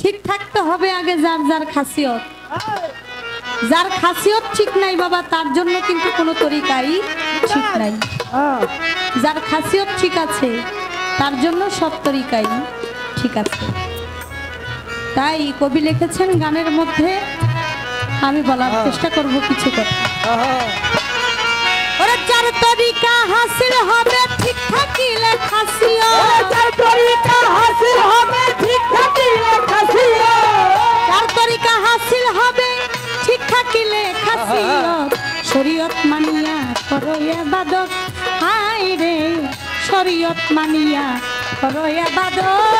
ঠিক থাকতে হবে আগে যার যার খাসিয়ত। যার খাসিয়ত ঠিক নাই বাবা, তার জন্য কিন্তু কোনো তরিকাই ঠিক নাই। যার খাসিয়ত ঠিক আছে তার জন্য সব তরিকাই ঠিক আছে। তাই কবি লিখেছেন গানের মধ্যে, আমি বলার চেষ্টা করব কিছু কথা। ওরে যার তরিকা হাসিল হবে ঠিক থাকিলে খাসিয়ত, যার তরিকা হাসিল হবে ঠিক থাকিলে খাসিয়ত, যার তরিকা হাসিল হবে ঠিক থাকিলে খাসিয়ত, শরীয়ত মানিয়া করো ইবাদত, হায় রে শরীয়ত মানিয়া করো ইবাদত।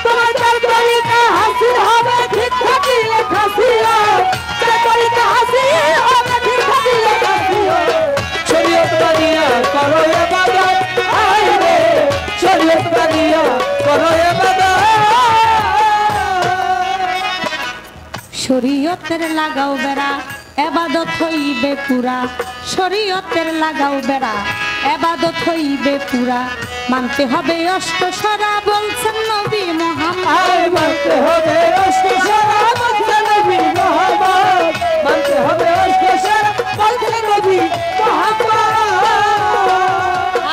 তোমার যার তরিকা হাসিল হবে ঠিক থাকিলে খাসিয়ত, যার তরিকা হাসিল হবে ঠিক থাকিলে খাসিয়ত, শরীয়ত মানিয়া করো ইবাদত, হায় রে শরীয়ত মানিয়া করো ইবাদত। শরীয়তের লাগাও বেড়া ইবাদত হইবে পুরা, শরীয়তের লাগাও বেড়া ইবাদত হইবে পুরা, মানতে হবে অষ্টসরা বলছেন নবী মুহাম্মদ, মানতে হবে অষ্টসরা বলছেন নবী মুহাম্মদ, মানতে হবে অষ্টসরা বলছেন নবী মুহাম্মদ।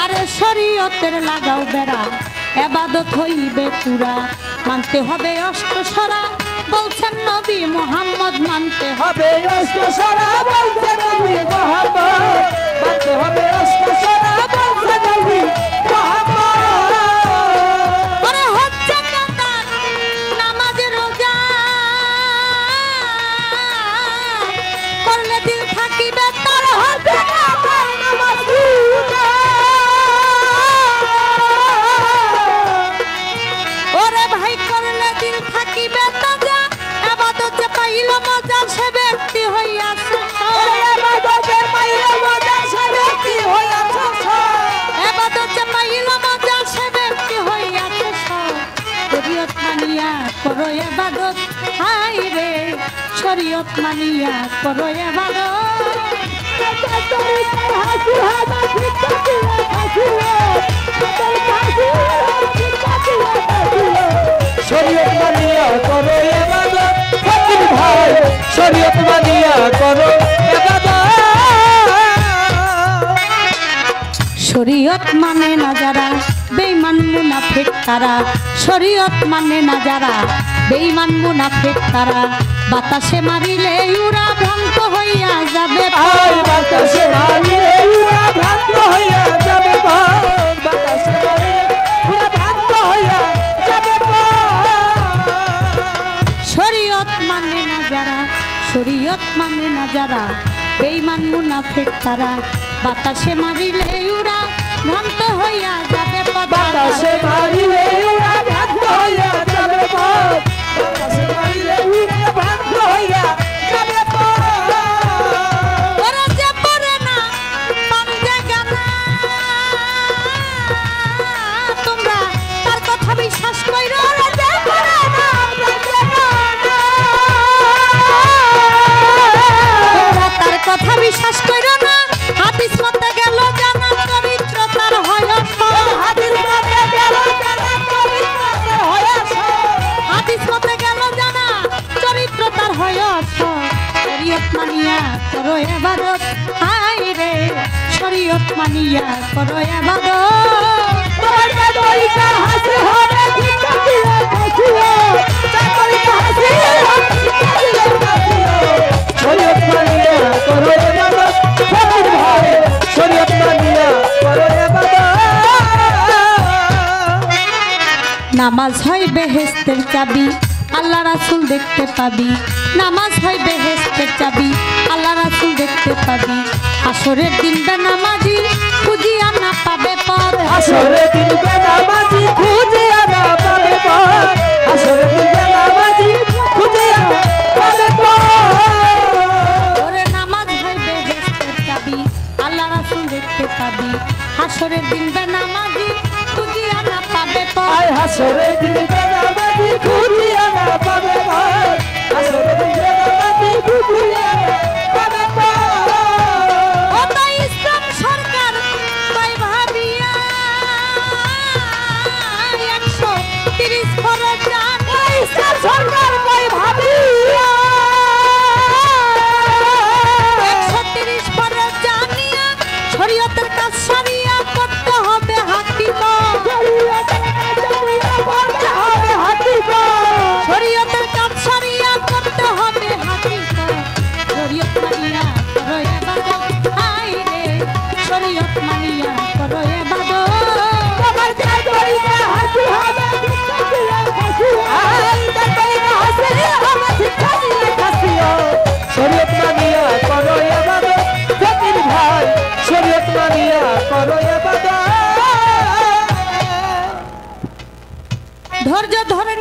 আরে শরীয়তের লাগাও বেড়া ইবাদত হইবে পুরা, মানতে হবে অষ্টসরা বলছেন নবী মুহাম্মদ, মানতে হবে অষ্টসরা বলছেন নবী মুহাম্মদ, মানতে হবে অষ্টসরা বলছেন নবী মুহাম্মদ। আরে হজ্জে কাতার নামাজ রোজা করলে দিল থাকিবে তার, হজ্জে কাতার নামাজ রোজা। ওরে ভাই করলে দিল থাকিবে তাজা, ইবাদত যে পাইল মজা সে ব্যক্তি হইয়াছে, ইবাদত যে পাইল মজা সে ব্যক্তি হইয়াছে, ইবাদত যে পাইল মজা সে ব্যক্তি হইয়াছে। শরীয়ত মানিয়া করো ইবাদত, হায় রে শরীয়ত মানিয়া করো ইবাদত। শরীয়ত মানিয়া করো ইবাদত, ফকির ভাই শরীয়ত মানিয়া করো ইবাদত। শরীয়ত মানে না যারা বেঈমান মুনাফিক তারা, শরীয়ত মানে না যারা বেঈমান মুনাফিক তারা, বাতাসে মারিলে উড়া ভ্রান্ত হইয়া যাবে, বাতাসে মারিলে উড়া ভ্রান্ত হইয়া যাবে, বাতাসে মারিলে উড়া ভ্রান্ত হইয়া যাবে। শরীয়ত মানে না যারা, শরীয়ত মানে না যারা বেঈমান মুনাফিক তারা, বাতাসে মারিলে উড়া ভ্রান্ত হইয়া যাবে, বাতাসে মারিলে উড়া ভ্রান্ত হইয়া যাবে, বাতাসে মারিলে উড়া ভ্রান্ত হইয়া যাবে। ওরা যে পড়ে না পাঞ্জে গানা, তোমরা তার কথা বিশ্বাস কইরো, ওরা যে পড়ে না পাঞ্জে গানা, তোমরা তার কথা বিশ্বাস কইরো না। হাদিস মতে গেল জানা চরিত্র তার হয় অসৎ, হাদিস মতে গেল জানা চরিত্র তার হয় অসৎ, হাদিস মতে গেল জানা চরিত্র তার হয় অসৎ। শরীয়ত মানিয়া করো ইবাদত, হায় রে শরীয়ত মানিয়া করো ইবাদত। তোমার তরিকা হাসিল হবে ঠিক থাকিলে খাসিয়ত, যার তরিকা হাসিল হবে ঠিক থাকিলে খাসিয়ত, শরীয়ত মানিয়া করো ইবাদত, ফকির ভাই শরীয়ত মানিয়া করো ইবাদত। নামাজ হয় বেহেশতের চাবি, আল্লাহ রাসূল দেখতে পাবি, নামাজ হয় বেহেশতের চাবি, আল্লাহ রাসূল দেখতে পাবি। হাসরের দিন বেনামাজি খুঁজিয়া না পাবে পথ, হাসরের দিন বেনামাজি খুঁজিয়া না পাবে পথ, হাসরের দিন বেনামাজি খুঁজিয়া না পাবে পথ। ওরে নামাজ হয় বেহেশতের চাবি, আল্লাহ রাসূল দেখতে পাবি, হাসরের দিন বেনামাজি খুঁজিয়া না পাবে পথ। হাসরের দিন বেনামাজি খুঁজিয়া না পাবে পথ, হাসরের দিন বেনামাজি খুঁজিয়া না পাবে পথ। ও তাই ইসলাম সরকার তাই ভাবিয়া 130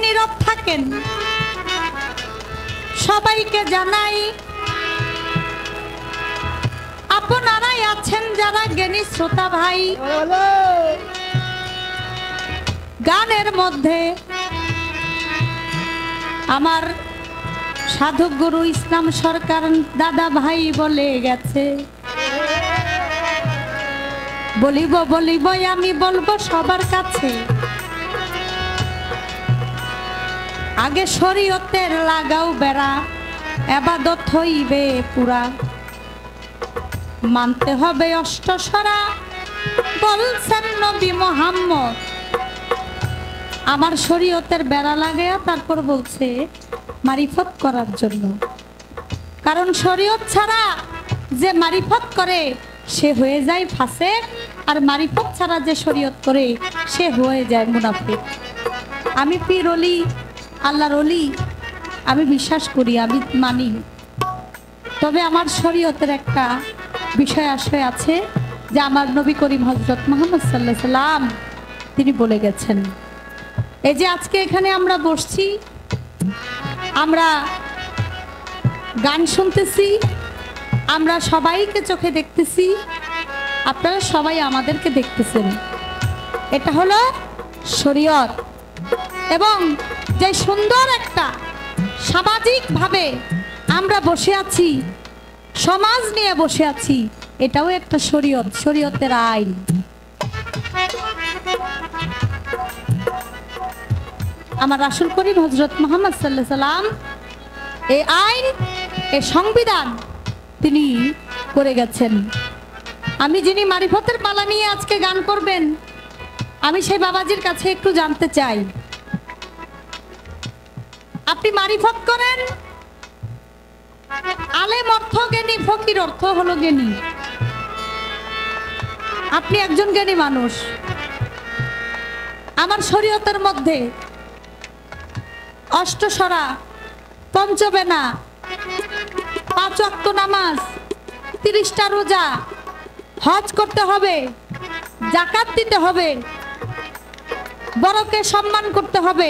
নীরব থাকেন সবাইকে জানাই আপনারাই আছেন যারা জ্ঞানী শ্রোতা ভাই গানের মধ্যে আমার সাধক গুরু ইসলাম সরকার দাদা ভাই বলে গেছে বলিব বলিব আমি বলবো সবার কাছে আগে শরীয়তের লাগাও বেড়া ইবাদত হইবে পুরা মানতে হবে অষ্টসরা বলছেন নবী মুহাম্মদ আমার শরীয়তের বেড়া লাগায়া তারপর বলছে মারিফত করার জন্য কারণ শরীয়ত ছাড়া যে মারিফত করে সে হয়ে যায় ফাসিক আর মারিফত ছাড়া যে শরীয়ত করে সে হয়ে যায় মুনাফিক আমি পীর ওলি আল্লাহর ওলি আমি বিশ্বাস করি আমি মানি তবে আমার শরীয়তের একটা বিষয় আশয় আছে যে আমার নবী করিম হযরত মুহাম্মদ সাল্লাল্লাহু আলাইহি সাল্লাম তিনি বলে গেছেন এই যে আজকে এখানে আমরা বসছি আমরা গান শুনতেছি আমরা সবাইকে চোখে দেখতেছি আপনারা সবাই আমাদেরকে দেখতেছেন এটা হলো শরীয়ত এবং যে সুন্দর একটা সামাজিক ভাবে আমরা বসে আছি সমাজ নিয়ে বসে আছি এটাও একটা শরীয়ত শরীয়তের আইন আমার রাসূল করিম হযরত মুহাম্মদ সাল্লাল্লাহু আলাইহি সাল্লাম এই আইন এই সংবিধান তিনি করে গেছেন আমি যিনি মারিফতের মালা নিয়ে আজকে গান করবেন আমি সেই বাবাজির কাছে একটু জানতে চাই আপনি মারিফত করেন আলেম অর্থ জ্ঞানী ফকির অর্থ হলো জ্ঞানী আপনি একজন জ্ঞানী মানুষ আমার শরীয়তের মধ্যে অষ্টসরা পঞ্চবেনা 5 ওয়াক্ত নামাজ 30টা রোজা হজ করতে হবে যাকাত দিতে হবে বড়কে সম্মান করতে হবে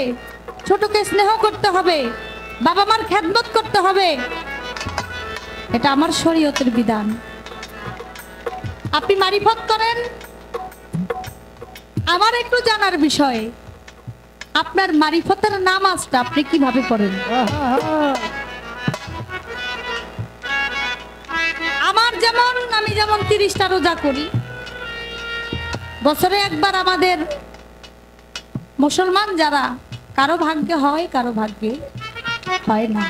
ছোটকে স্নেহ করতে হবে বাবা মার খেদমত করতে হবে এটা আমার শরীয়তের বিধান আপনি মারিফত করেন আমার একটু জানার বিষয় আপনার মারিফতের নামাজটা আপনি কিভাবে পড়েন আমার যেমন আমি যেমন 30টা রোজা করি বছরে একবার আমাদের মুসলমান যারা কারো ভাগ্যে হয় কারো ভাগ্যে হয় না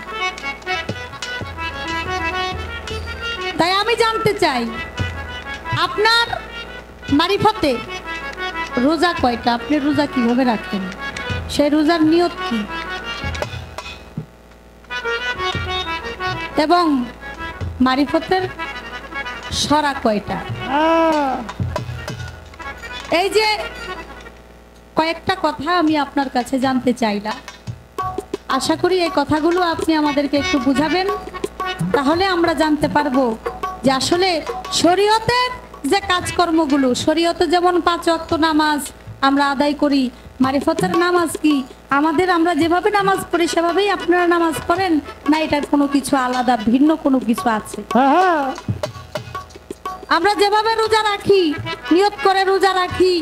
তাই আমি জানতে চাই আপনার মারিফতে রোজা কয়টা আপনি রোজা কিভাবে রাখেন সেই রোজার নিয়ত কি এবং মারিফতের সরা কয়টা এই যে কয়েকটা কথা আমি আপনার কাছে জানতে চাইলাম আশা করি এই কথাগুলো আপনি আমাদেরকে একটু বুঝাবেন তাহলে আমরা জানতে পারবো যে আসলে শরীয়তের যে কাজকর্মগুলো শরীয়তে যেমন 5 ওয়াক্ত নামাজ আমরা আদায় করি মারিফতের নামাজ কি আমাদের আমরা যেভাবে নামাজ পড়ি সেভাবেই আপনারা নামাজ পড়েন না এটার কোনো কিছু আলাদা ভিন্ন কোনো কিছু আছে আমরা যেভাবে রোজা রাখি নিয়ত করে রোজা রাখি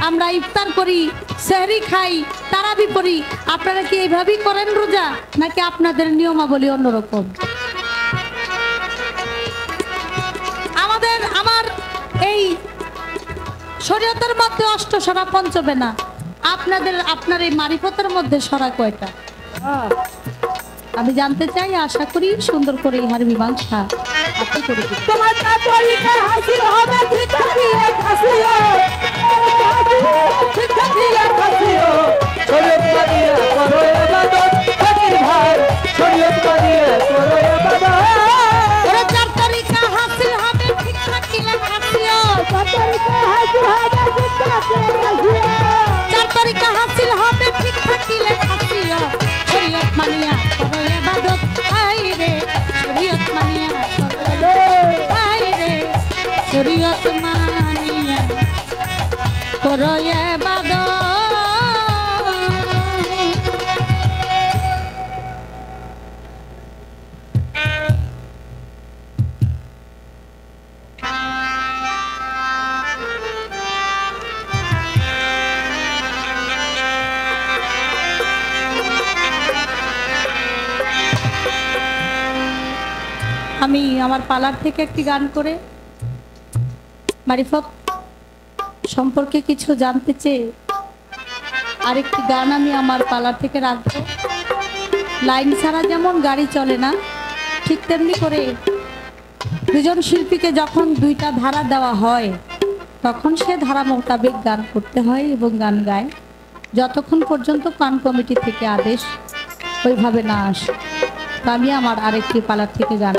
আমরা ইফতার করি সেহরি খাই তারাবি পড়ি আপনারা কি এইভাবেই করেন রোজা নাকি আপনাদের নিয়মাবলী অন্যরকম আমার এই শরীয়তের মধ্যে অষ্টসরা পঞ্চবেনা আপনার এই মারিফতের মধ্যে সরা কয়টা আমি জানতে চাই আশা করি সুন্দর করে ইহার মীমাংসা আপনি করে দিন তোমার তরিকা হাসিল হবে ভিক্ষা দিয়ে খাসিও ভিক্ষা দিয়ে খাসিও শরীয়ত মানিয়ে করো ইবাদত ফকির ভাই শরীয়ত মানিয়ে করো ইবাদত ওরে চার তরিকা হাসিল হবে ভিক্ষা দিয়ে খাসিও চার তরিকা হাসিল হবে ভিক্ষা দিয়ে খাসিও চার তরিকা হাসিল হবে ভিক্ষা দিয়ে খাসিও শরীয়ত মানিয়ে করো ইবাদত হাই রে শরীয়ত মানিয়ে হাই রে শরীয়ত মানিয়ে করো ইবাদত আমি আমার পালার থেকে একটি গান করে মারিফত সম্পর্কে কিছু জানতে চেয়ে আরেকটি গান আমি আমার পালার থেকে রাখবো। লাইন ছাড়া যেমন গাড়ি চলে না, ঠিক তেমনি করে দুজন শিল্পীকে যখন দুইটা ধারা দেওয়া হয় তখন সে ধারা মোতাবেক গান করতে হয় এবং গান গায়, যতক্ষণ পর্যন্ত গান কমিটি থেকে আদেশ ওইভাবে না আসে। তো আমি আমার আরেকটি পালার থেকে গান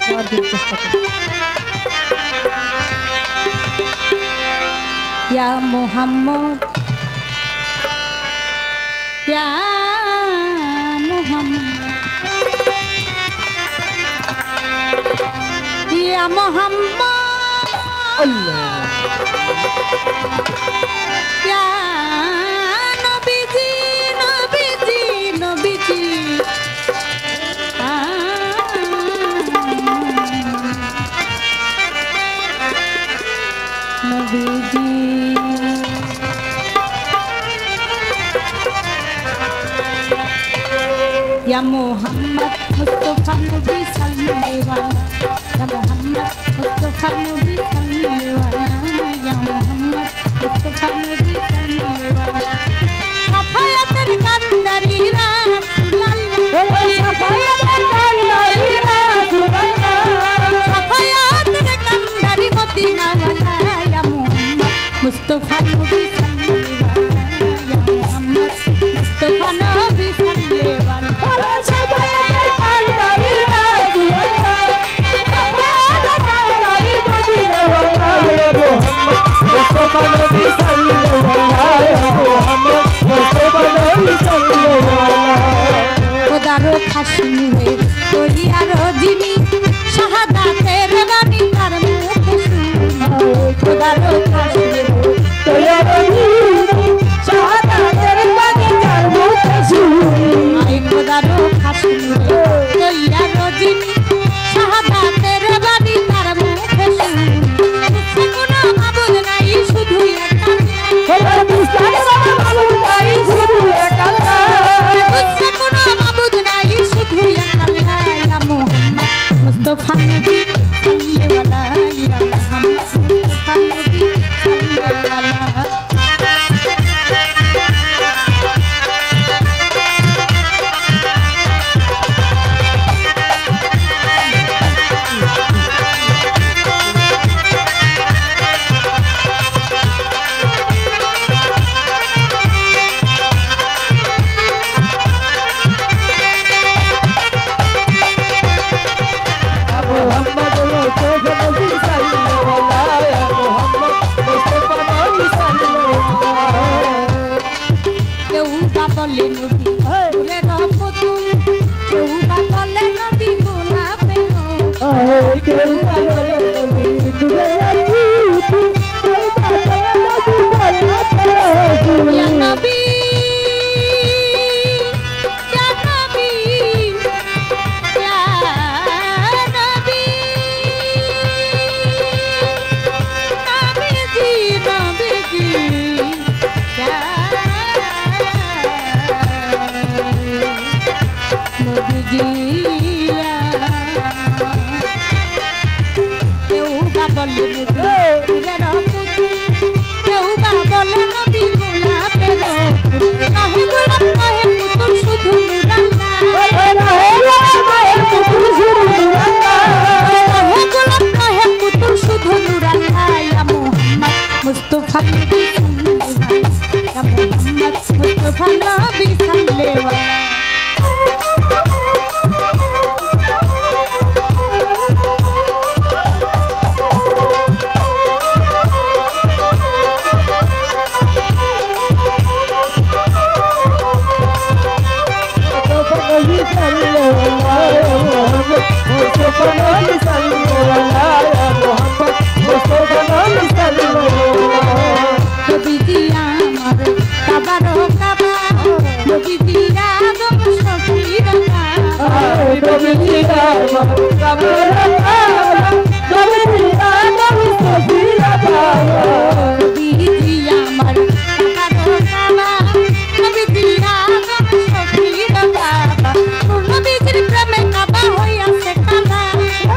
গাওয়ার চেষ্টা করি। ইয়া মোহাম্মদ ইয়া মোহাম্মদ ইয়া মোহাম্মদ আল্লাহ ইয়া নবীজি নবীজি নবীজি নবীজি या मोहम्मद मुस्तफा नबी सल्लल्लाहु अलैहि या मोहम्मद मुस्तफा नबी सल्लल्लाहु अलैहि या मोहम्मद मुस्तफा नबी सल्लल्लाहु अलैहि सफायतुल कंदरी रसूलुल्लाह सफायतुल कंदरी रसूलुल्लाह सफायतुल कंदरी मदीना वाला या मोहम्मद मुस्तफा नबी सल्लल्लाहु अलैहि या मोहम्मद मुस्तफा नबी सल्लल्लाहु अलैहि खुदारो खासनी है कोई आरो जिनी शहादातेर बानी तार मुख सुनो खुदारो खासनी कोई आरो जिनी शहादातेर बानी तार मुख सुनो आई खुदारो खासनी है कोई आरो जिनी शहादातेर बानी तार मुख सुनो मुझसे कोनो माबूद नहीं शुधु एका मुझसे कोनो माबूद नहीं शुधु एका या मोहम्मद मुस्तफा नबी सल्लल्लाहु अलैहि या मोहम्मद मुस्तफा नबी सल्लल्लाहु अलैहि बोले नबी बोले रब तुम क्यों बोले नबी बोला पे हो क्यों बोले नबी बोले या नबी या नबी या नबी नबी जी नबी जी या मुस्तफा नबी मुस्तफा नबी सल्लल्लाहु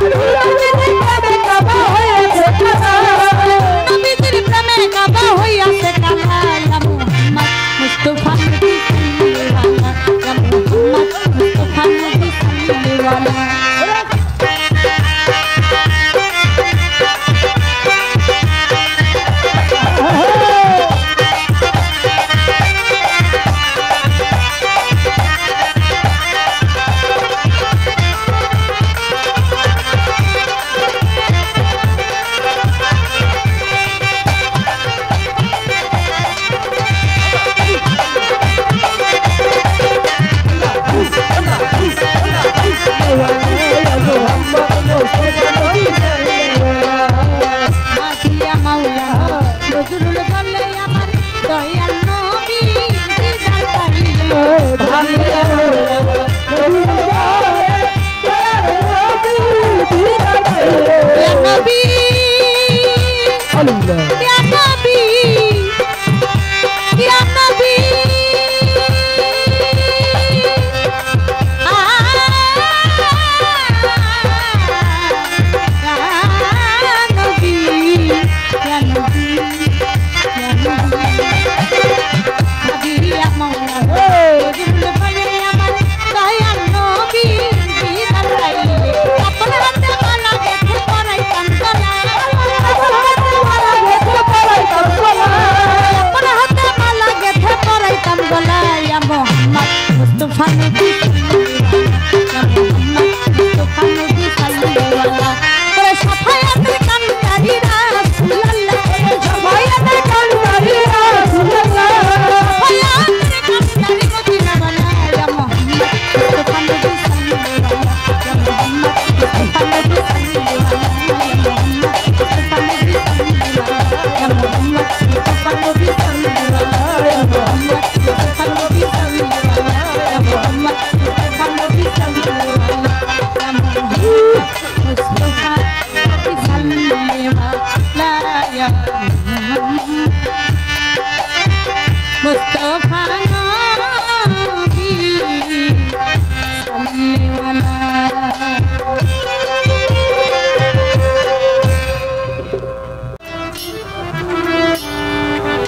अलैहि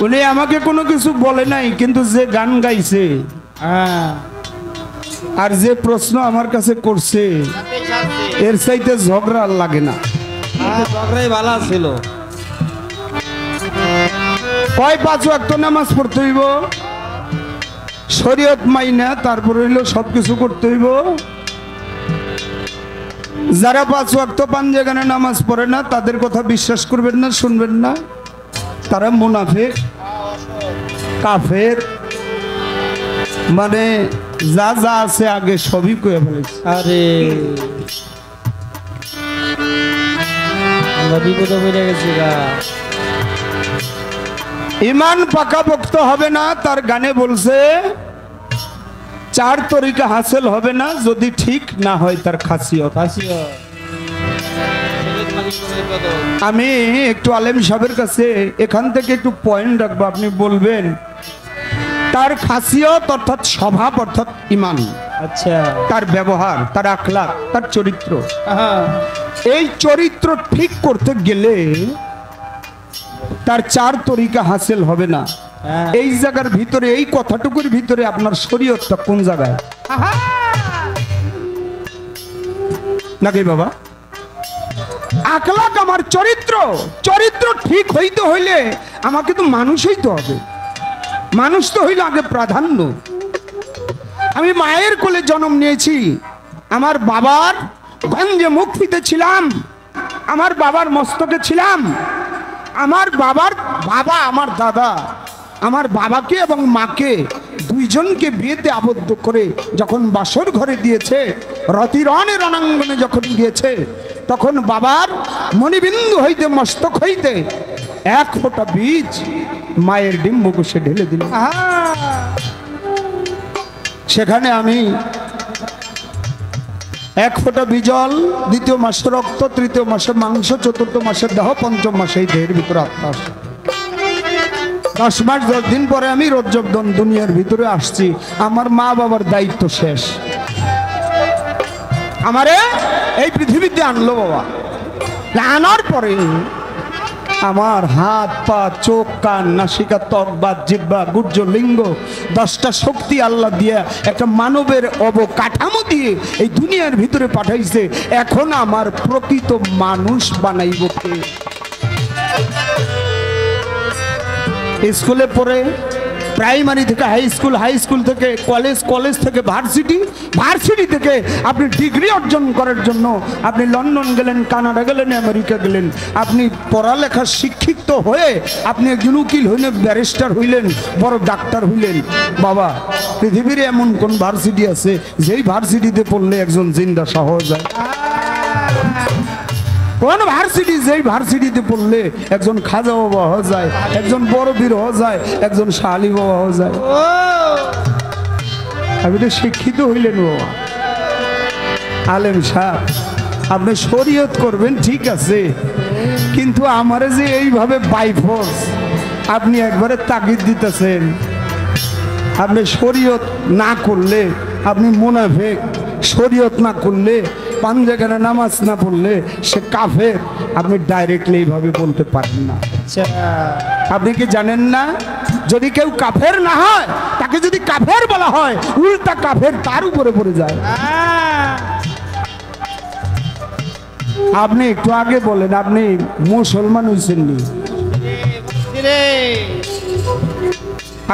উনি আমাকে কোনো কিছু বলে নাই, কিন্তু যে গান গাইছে আর যে প্রশ্ন আমার কাছে করছে এর চাইতে ঝগড়া আর লাগে না। ঝগড়াই ভালো ছিল। কয় 5 ওয়াক্ত নামাজ পড়তে হইব, শরীয়ত মাইনা, তারপর হইলো সবকিছু করতে হইব। যারা 5 ওয়াক্ত পাঞ্জাগানে নামাজ পড়ে না তাদের কথা বিশ্বাস করবেন না, শুনবেন না। তারা মুনাফিক, কাফের, মানে যা যা আছে আগে সবই কয়ে ফেলেছে। আরে আমরা বিপদে পড়ে গেছি গা। ইমান পাকাপোক্ত হবে না, তার গানে বলছে 4 তরিকা হাসিল হবে না যদি ঠিক না হয় তার খাসিয়ত। আমি একটু আলেম সাহেবের কাছে এখান থেকে একটু পয়েন্ট রাখবো, আপনি বলবেন তার খাসিয়ত অর্থাৎ স্বভাব অর্থাৎ ইমান, আচ্ছা, তার ব্যবহার, তার আখলাক, তার চরিত্র। এই চরিত্র ঠিক করতে গেলে তার 4 তরিকা হাসিল হবে না। এই জায়গার ভিতরে, এই কথাটুকুর ভিতরে আপনার শরীয়তটা কোন জায়গায় নাকি বাবা? আখলাক আমার চরিত্র, চরিত্র ঠিক হইতে হইলে আমাকে তো মানুষ হইতে হবে। মানুষ তো হইল আগে প্রাধান্য। আমি মায়ের কোলে জন্ম নিয়েছি, আমার বাবার গঞ্জে মুখ পিতে ছিলাম, আমার বাবার মস্তকে ছিলাম। আমার বাবার বাবা, আমার দাদা, আমার বাবাকে এবং মাকে দুইজনকে বিয়েতে আবদ্ধ করে যখন বাসর ঘরে দিয়েছে, রতিরণের রণাঙ্গনে যখন দিয়েছে, তখন বাবার মণিবিন্দু হইতে মস্তক হইতে 1 ফোঁটা বীজ মায়ের ডিম্বকোষে ঢেলে দিল। সেখানে আমি 1 ফোঁটা বিজল, 2য় মাসে রক্ত, 3য় মাসে মাংস, 4র্থ মাসে দেহ, 5ম মাসে এই দেহের ভিতরে আত্মা আসে। 10 মাস 10 দিন পরে আমি রজ্জবদন দুনিয়ার ভিতরে আসছি। আমার মা বাবার দায়িত্ব শেষ, আমারে এই পৃথিবীতে আনলো বাবা। আনার পরে আমার হাত পা চোখ কান নাসিকা ত্বক বাত জিহ্বা গুর্জ লিঙ্গ 10টা শক্তি আল্লাহ দিয়া একটা মানবের অবকাঠামো দিয়ে এই দুনিয়ার ভিতরে পাঠাইছে। এখন আমার প্রকৃত মানুষ বানাইব কে? স্কুলে পড়ে প্রাইমারি থেকে হাই স্কুল থেকে কলেজ থেকে ভার্সিটি থেকে আপনি ডিগ্রি অর্জন করার জন্য আপনি লন্ডন গেলেন, কানাডা গেলেন, আমেরিকা গেলেন, আপনি পড়ালেখা শিক্ষিত হয়ে আপনি একজন উকিল হইলেন, ব্যারিস্টার হইলেন, বড় ডাক্তার হইলেন। বাবা, পৃথিবীর এমন কোন ভার্সিটি আছে যেই ভার্সিটিতে পড়লে একজন জিন্দা সহজ হয়? কোন ভার্সিটি যেই ভার্সিটিতে পড়লে একজন খাজা বাবা হওয়া যায়, একজন বড় বীর হওয়া যায়, একজন শালি বাবা হওয়া যায়? আপনি তো শিক্ষিত হইলেন বাবা, আলেম সাহেব, আপনি শরীয়ত করবেন ঠিক আছে, কিন্তু আমারে যে এইভাবে বাইফোর্স আপনি একবারে তাগিদ দিতেছেন, আপনি শরীয়ত না করলে আপনি মুনাফিক, শরীয়ত না করলে পাঞ্জাগানে নামাজ না পড়লে সে কাফের, আপনি ডাইরেক্টলি এইভাবে বলতে পারেন না। আপনি কি জানেন না, যদি কেউ কাফের না হয় তাকে যদি কাফের বলা হয়, উল্টা কাফের তার উপরে পড়ে যায়। আপনি একটু আগে বলেন আপনি মুসলমান হয়েছেন নি?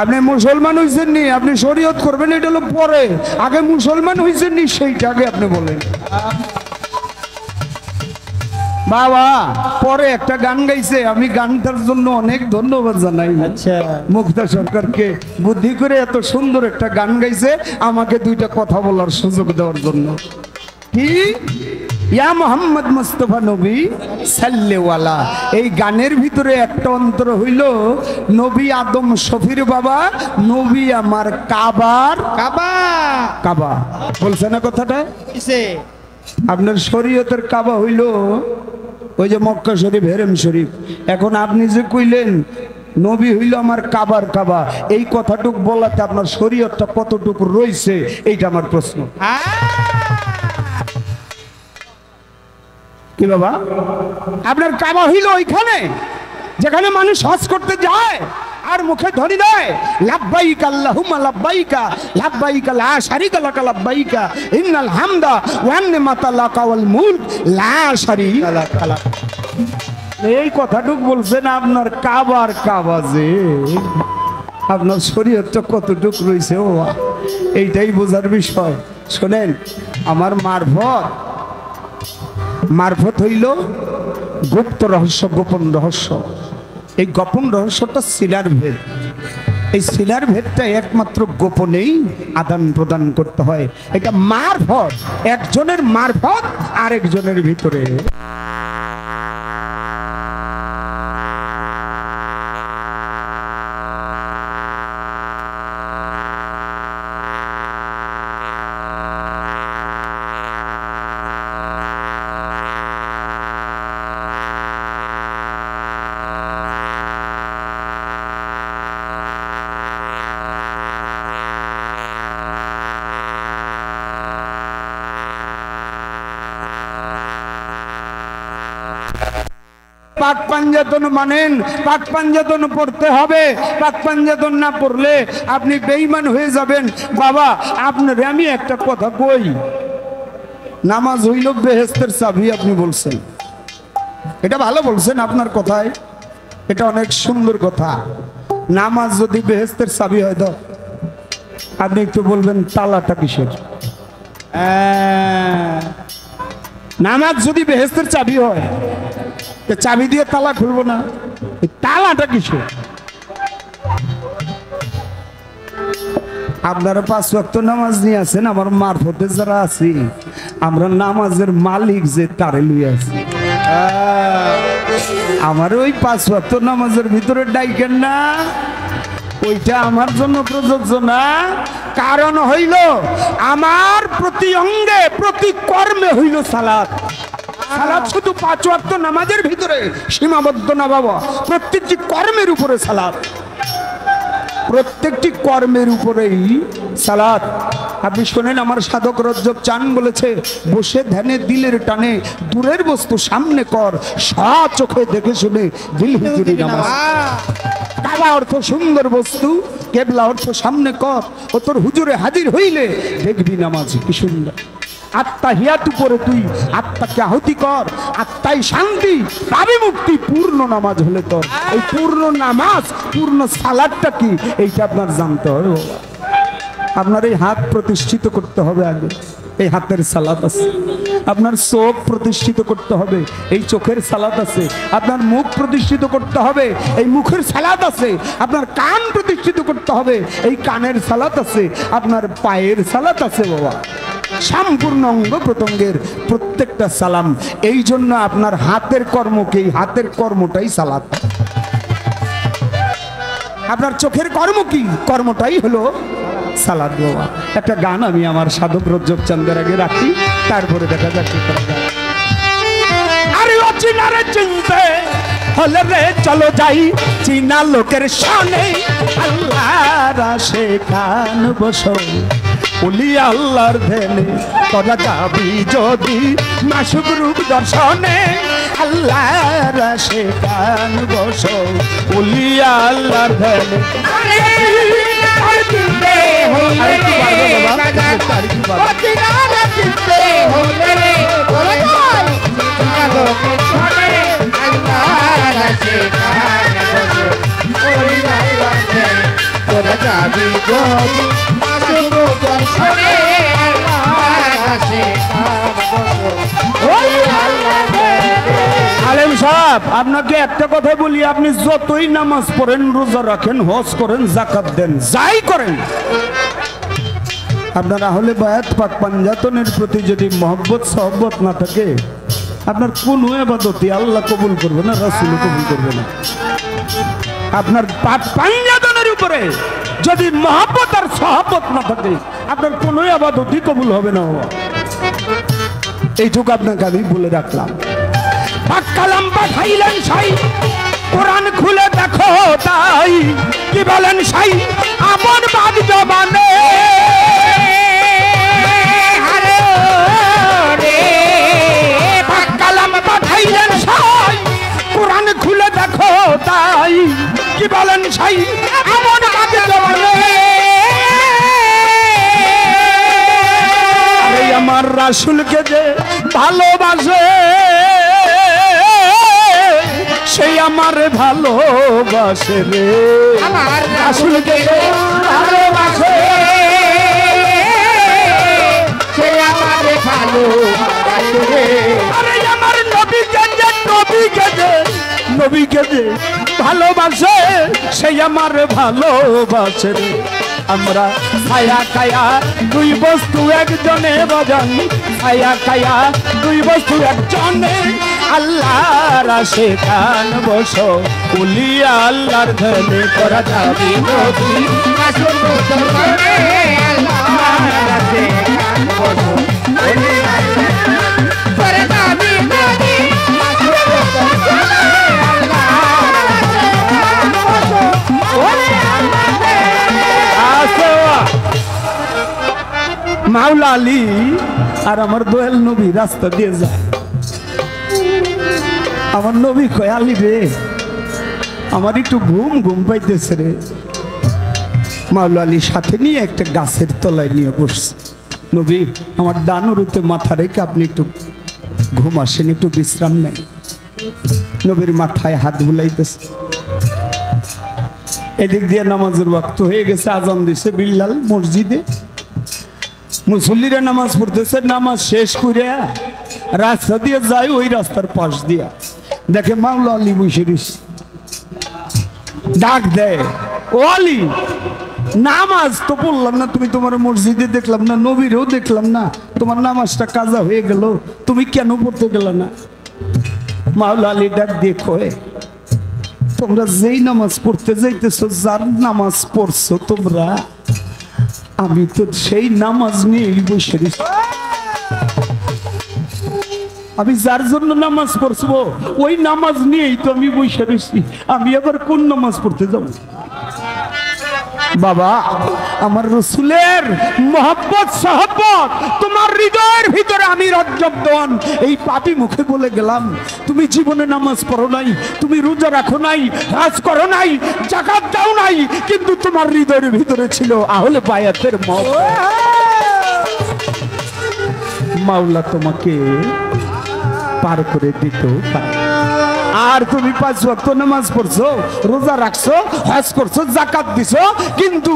আপনি মুসলমান হয়েছেন নি? আপনি শরীয়ত করবেন এটা হলো পরে, আগে মুসলমান হয়েছেন নি সেইটা আগে আপনি বলেন। বাবা পরে একটা গান গাইছে, আমি গানটার জন্য অনেক ধন্যবাদ জানাই। আচ্ছা, মুক্তা সরকারকে বুদ্ধি করে এত সুন্দর একটা গান গাইছে, আমাকে দুইটা কথা বলার সুযোগ দেওয়ার জন্য। কি ইয়া মোহাম্মদ মুস্তাফা নবী সাল্লেওয়ালা, এই গানের ভিতরে একটা অন্তর হইল নবী আদম শফির বাবা, নবী আমার কাবার কাবা বলছে না কথাটা? আপনার শরীয়তের কাবা হইল ওই যে মক্কা শরীফ, হেরেম শরীফ। এখন আপনি যে কইলেন নবী হইল আমার কাবার কাবা, এই কথাটুক বলাতে আপনার শরীয়তটা কতটুকু রয়েছে এইটা আমার প্রশ্ন। কি বাবা, আপনার কাবা হইল ওইখানে যেখানে মানুষ হজ করতে যায় আর মুখে ধরি দেয় লাব্বাইক আল্লাহুম্মা লাব্বাইকা লাব্বাইকা লা শারীকা লাকা লাব্বাইকা ইন্নাল হামদা ওয়ান নিমাতা লাকা ওয়াল মুলক লা শারীকা লাকা। এই কথাটুক বলছেন আপনার কাবার কাবা, যে আপনার শরীয়তটা কতটুক রয়েছে ও এইটাই বোঝার বিষয়। শোনেন, আমার মারফত হইল গুপ্ত রহস্য, গোপন রহস্য। এই গোপন রহস্যটা শিলার ভেদ। এই শিলার ভেদটা একমাত্র গোপনেই আদান প্রদান করতে হয়। এটা মারফত, একজনের মারফত আরেকজনের ভিতরে। পাক পাঞ্জাতন মানেন, পাক পাঞ্জাতন পড়তে হবে, পাক পাঞ্জাতন না পড়লে আপনি বেঈমান হয়ে যাবেন। বাবা আপনার আমি একটা কথা কই, নামাজ হইল বেহেশতের চাবি, আপনি বলছেন, এটা ভালো বলছেন আপনার কথায়, এটা অনেক সুন্দর কথা। নামাজ যদি বেহেশতের চাবি হয় তো আপনি একটু বলবেন তালাটা কিসের? নামাজ যদি বেহেশতের চাবি হয়, চাবি দিয়ে তালা খুলবো না, তালাটা কিছু? আপনারা 5 ওয়াক্ত নামাজ নিয়ে আছেন, আমার মারফতে যারা আছি আমরা নামাজের মালিক যে তারে লইয়া আছি। আমার ওই 5 ওয়াক্ত নামাজের ভিতরে ডাইকেন না, ওইটা আমার জন্য প্রযোজ্য না। কারণ হইল আমার প্রতি অঙ্গে প্রতি কর্মে হইল সালাত। সালাত শুধু 5 ওয়াক্ত নামাজের ভিতরে সীমাবদ্ধ না বাবা, প্রত্যেকটি কর্মের উপরে সালাত। প্রত্যেকটি কর্মের উপরেই সালাত। আপনি শোনেন, আমার সাধক রজ্জব চান বলেছে, বসে ধ্যানে দিলের টানে দূরের বস্তু সামনে কর, চোখে দেখে শুনে দিল হুজুরি নামাজ। কাবা অর্থ সুন্দর বস্তু, কেবলা অর্থ সামনে কর, ও তোর হুজুরে হাজির হইলে দেখবি নামাজ কি সুন্দর। আত্মা হিয়াতু করে তুই আত্মাকে আহুতি কর, আত্মাই শান্তি, পাবি মুক্তি পূর্ণ নামাজ হলে তোর। এই পূর্ণ নামাজ, পূর্ণ সালাদটা কি, এইটা আপনার জানতে হবে বাবা। আপনার এই হাত প্রতিষ্ঠিত করতে হবে আগে, এই হাতের সালাত আছে। আপনার চোখ প্রতিষ্ঠিত করতে হবে, এই চোখের সালাত আছে। আপনার মুখ প্রতিষ্ঠিত করতে হবে, এই মুখের সালাত আছে। আপনার কান প্রতিষ্ঠিত করতে হবে, এই কানের সালাত আছে। আপনার পায়ের সালাত আছে বাবা। সম্পূর্ণ অঙ্গ প্রত্যঙ্গের প্রত্যেকটা সালাম। এই জন্য আপনার হাতের কর্মকে, হাতের কর্মটাই সালাত। আপনার চোখের কর্ম কি, কর্মটাই হলো সালাদ বাবা। একটা গান আমি আমার সাধক রজ্জব চান্দের আগে রাখি, তারপরে দেখা যাক কি করা যায়। আরে ও চিনারে চিনতে হলে রে চলো যাই চীনা লোকের শানে, আল্লাহর আশিকান বসো ওলি আল্লাহর ধ্যানে, তোরা যাবি যদি মাসুক রূপ দর্শনে, আল্লাহর আশিকান বসো ওলি আল্লাহর ধ্যানে। আলেম সাহেব, আপনাকে একটা কথা বলি, আপনি যতই নামাজ পড়েন, রোজা রাখেন, হজ করেন, জাকাত দেন, যাই করেন, আপনার আহলে বায়াত পাক পাঞ্জাতনের প্রতি যদি মহব্বত সহব্বত না থাকে, আপনার কোনো ইবাদতই আল্লাহ কবুল করবে না, রাসূল কবুল করবে না। আপনার পাক পাঞ্জাতনের উপরে যদি মহব্বত আর সহব্বত না থাকে, আপনার কোনো ইবাদতই কবুল হবে না। এইটুকু আপনাকে আমি বলে রাখলাম। কালাম পাঠাইলেন সাই, কোরআন খুলে দেখো তাই, কি বলেন সাই আমন বাদ জবানে, কালাম পাঠাইলেন সাই, কোরআন খুলে দেখো তাই, কি বলেন সাই আমন বাদ জবানে। আমার রাসূলকে যে ভালোবাসে, সেই আমার ভালোবাসে রে, আমার রাসূলকে ভালোবাসে, সেই আমার ভালোবাসে রে। আরে আমার নবীকে যে, নবীকে যে ভালোবাসে, সেই আমার ভালোবাসে রে। আমরা ছায়া খায়া দুই বস্তু একজনে বাজান, ছায়া খায়া দুই বস্তু একজনে, আল্লাহর আশিকান বসো ওলি আল্লাহর ধ্যানে, করা যাবি নবী রাসূল দরবারে, আল্লাহর আশিকান বসো ওলি আল্লাহর, করা যাবি নবী রাসূল দরবারে, আল্লাহর আশিকান বসো ওলি আল্লাহর। মাওলা আলী আর আমার দয়াল নবী রাস্তা দিয়ে যায়, আমার নবী কয় আলী রে, আমার একটু ঘুম ঘুম পাইতেছে রে। মাওলা আলী সাথে নিয়ে একটা গাছের তলায় নিয়ে বসছে। নবী, আমার ডানুরুতে মাথা রেখে আপনি একটু ঘুম আসেন, একটু বিশ্রাম নেন। নবীর মাথায় হাত বুলাইতেছে। এদিক দিয়ে নামাজের ওয়াক্ত হয়ে গেছে, আজান দিছে বিল্লাল মসজিদে, মুসল্লিরা নামাজ পড়তেছে। নামাজ শেষ করে রাস্তা দিয়ে যায়, ওই রাস্তার পাশ দিয়া দেখে মাওলা আলী বসে রয়েছে। ডাক দেয়, ও আলী, নামাজ তো পড়লাম না, তুমি তোমার মসজিদে দেখলাম না, নবীরেও দেখলাম না, তোমার নামাজটা কাজা হয়ে গেল, তুমি কেন পড়তে গেল না? মাওলা আলী ডাক দিয়ে কয়, তোমরা যেই নামাজ পড়তে যাইতেছো, যার নামাজ পড়ছো তোমরা, আমি তো সেই নামাজ নিয়েই বসে রয়েছি। আমি যার জন্য নামাজ পড়ছবো, ওই নামাজ নিয়েই তো আমি বসে রয়েছি। আমি আবার কোন নামাজ পড়তে যাব? বাবা আমার রসুলের মোহাব্বত সাহাব্বত তোমার হৃদয়ের ভিতরে আমি রজ্জবদন এই পাপী মুখে বলে গেলাম। তুমি জীবনে নামাজ পড়ো নাই, তুমি রোজা রাখো নাই, হজ করো নাই, যাকাত দাও নাই, কিন্তু তোমার হৃদয়ের ভিতরে ছিল আহলে বায়াতের মাওলা তোমাকে পার করে দিত। আর তুমি 5 ওয়াক্ত নামাজ পড়ছো, রোজা রাখছো, হজ করছো, যাকাত দিছো, কিন্তু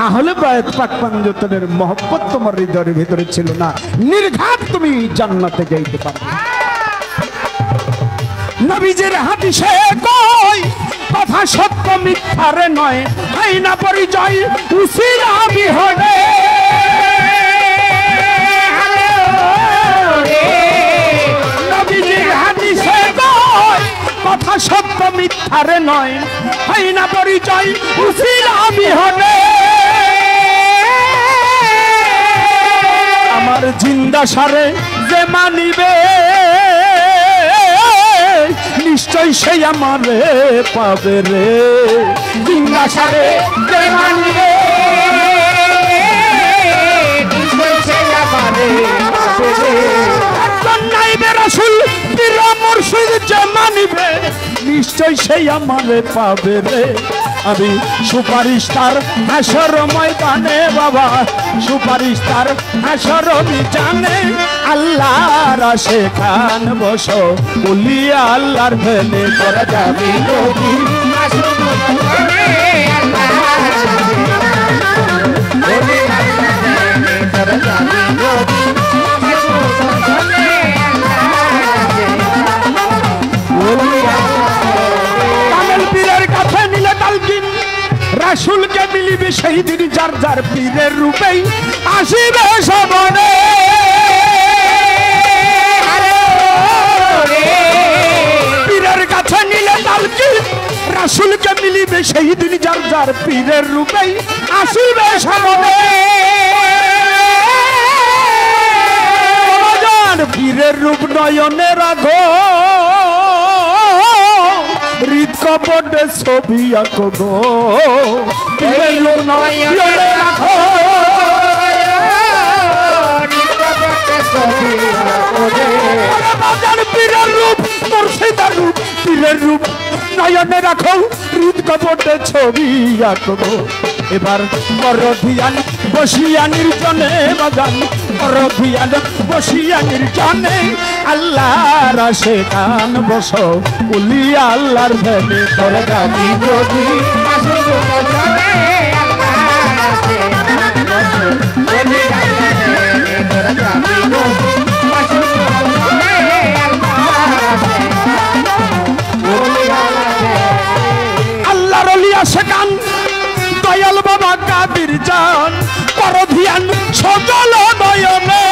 আহলে বায়াত পাক পাঞ্জতনের মহব্বত তোমার হৃদয়ের ভিতরে ছিল না। নির্ঘাত তুমি জান্নাতে যাইতে পারবে। নবীজির হাদিসে কই কথা সত্য মিথ্যারে নয়, হয় না পরিচয় উসিরা বিহনে। নবীজির হাদিসে কই কথা সত্য মিথ্যারে নয়, হয় না পরিচয় উসিরা বিহনে। আমার জিন্দা সারে যে মানিবে নিশ্চয় সেই আমারে পাবে রে। জিন্দা সারে যে মানিবে নিশ্চয় সেই আমারে পাবে রে। নাইবে রাসূল পীর মুর্শিদ যে মানিবে নিশ্চয় সেই আমারে পাবে রে। আমি সুপারিশ তার হাসর ময়দানে বাবা, সুপারিশ তার হাসর জানে। আল্লাহর আশিকান বসো উলিয়া আল্লাহর ভেলে করে যাবি নবী। রাসূলকে মিলিবে সেই দিন যার যার পীরের রূপেই আসিবে সবনে। পীরের কাছে নিলে তালকিন রাসূলকে মিলিবে সেই দিন যার যার পীরের রূপেই আসিবে সবনে। পীরের রূপ নয়নে রাখো, হৃদ কপটে ছবি আঁকো গো। পীরের রূপ নয়নে রাখো, পীরের রূপ মুর্শিদের রূপ, পীরের রূপ নয়নে রাখো, হৃদ কপটে ছবি আঁকো গো। এবার করো ধিয়ান বসিয়া নির্জনে বাজান, করো ধিয়ান বসিয়া নির্জনে। আল্লাহর আশিকান বসো উলিয়া আল্লাহর ভেলে করে যাবি নবী। আল্লাহর ওলি আশিকান দয়াল বাবা কাদির জান, করো ধিয়ান সজল নয়নে।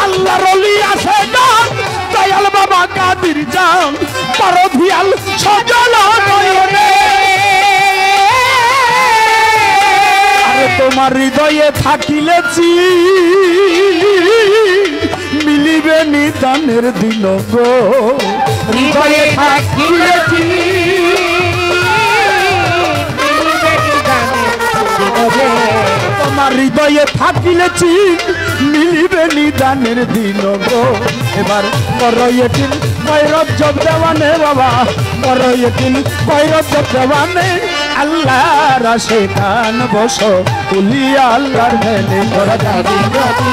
আল্লাহর ওলি আশিকান দয়াল বাবা কাদির জান, করো ধিয়ান সজল নয়নে। আরে তোমার হৃদয়ে থাকিলেছি মিলিবে নিদানের দিন গো। হৃদয়ে থাকিলেছি তোমার হৃদয়ে থাকিলেছি মিলিবে নিদানের দিন গো। এবার করয়েটিন কয়রজ্জব দেওয়ানে বাবা, করয়েটিন কয়রজ্জব দেওয়ানে। আল্লাহর আশিকান বসো উলিয়া আল্লাহর ভেলে করে যাবি নবী।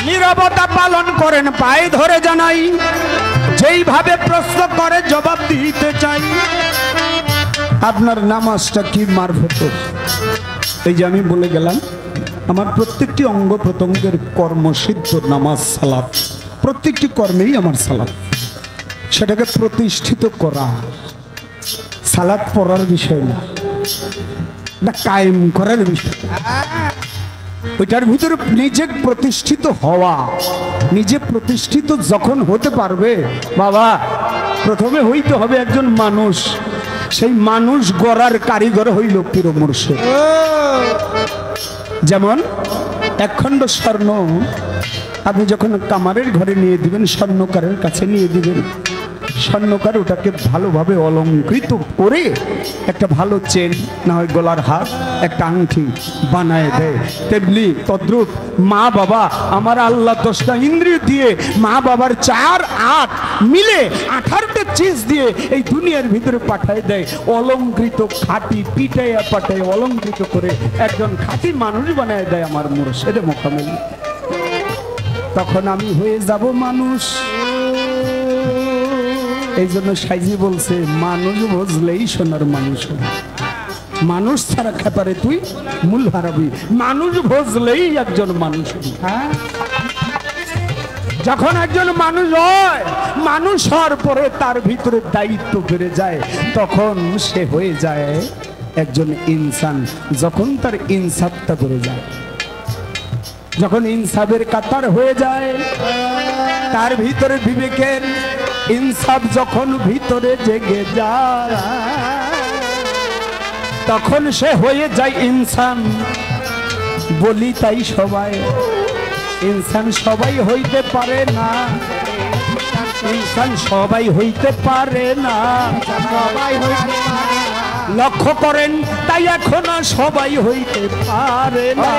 নীরবতা পালন করেন পায়ে ধরে জানাই, যেইভাবে প্রশ্ন করে জবাব দিতে চাই। আপনার নামাজটা কি মারফতের? এই যে আমি বলে গেলাম আমার প্রত্যেকটি অঙ্গ প্রত্যঙ্গের কর্মসিদ্ধ নামাজ সালাত, প্রত্যেকটি কর্মেই আমার সালাত। সেটাকে প্রতিষ্ঠিত করা সালাত পড়ার বিষয় না, না কায়েম করার বিষয়। ওইটার ভিতরে নিজে প্রতিষ্ঠিত হওয়া, নিজে প্রতিষ্ঠিত যখন হতে পারবে বাবা, প্রথমে হইতে হবে একজন মানুষ। সেই মানুষ গড়ার কারিগর হইল পীর মুর্শিদ। যেমন একখণ্ড স্বর্ণ আপনি যখন কামারের ঘরে নিয়ে দিবেন, স্বর্ণকারের কাছে নিয়ে দিবেন, স্বর্ণকার ওটাকে ভালোভাবে অলঙ্কৃত করে একটা ভালো চেন না হয় গলার হার, একটা আংটি বানায় দেয়। তেমনি তদ্রুপ মা বাবা, আমার আল্লাহ 10টা ইন্দ্রিয় দিয়ে মা বাবার 4-8 মিলে 18টা চিজ দিয়ে এই দুনিয়ার ভিতরে পাঠায় দেয়, অলঙ্কৃত খাঁটি পিটাইয়া পাঠায় অলঙ্কৃত করে একজন খাঁটি মানুষ বানায় দেয় আমার মুর্শিদ মোকামেল। তখন আমি হয়ে যাব মানুষ। এই জন্য সাইজি বলছে মানুষ বুঝলেই সোনার মানুষ হবে। মানুষ ছাড়া খেপারে তুই মূল হারাবি, মানুষ বুঝলেই একজন মানুষ হবি। যখন একজন মানুষ হয়, মানুষ হওয়ার পরে তার ভিতরে দায়িত্ব বেড়ে যায়, তখন সে হয়ে যায় একজন ইনসান। যখন তার ইনসাফটা বেড়ে যায়, যখন ইনসাফের কাতার হয়ে যায়, তার ভিতরে বিবেকের ইনসাফ যখন ভিতরে জেগে যায়, তখন সে হয়ে যায় ইনসান। বলি তাই সবাই ইনসান সবাই হইতে পারে না, ইনসান সবাই হইতে পারে না। লক্ষ্য করেন তাই এখনো সবাই হইতে পারে না।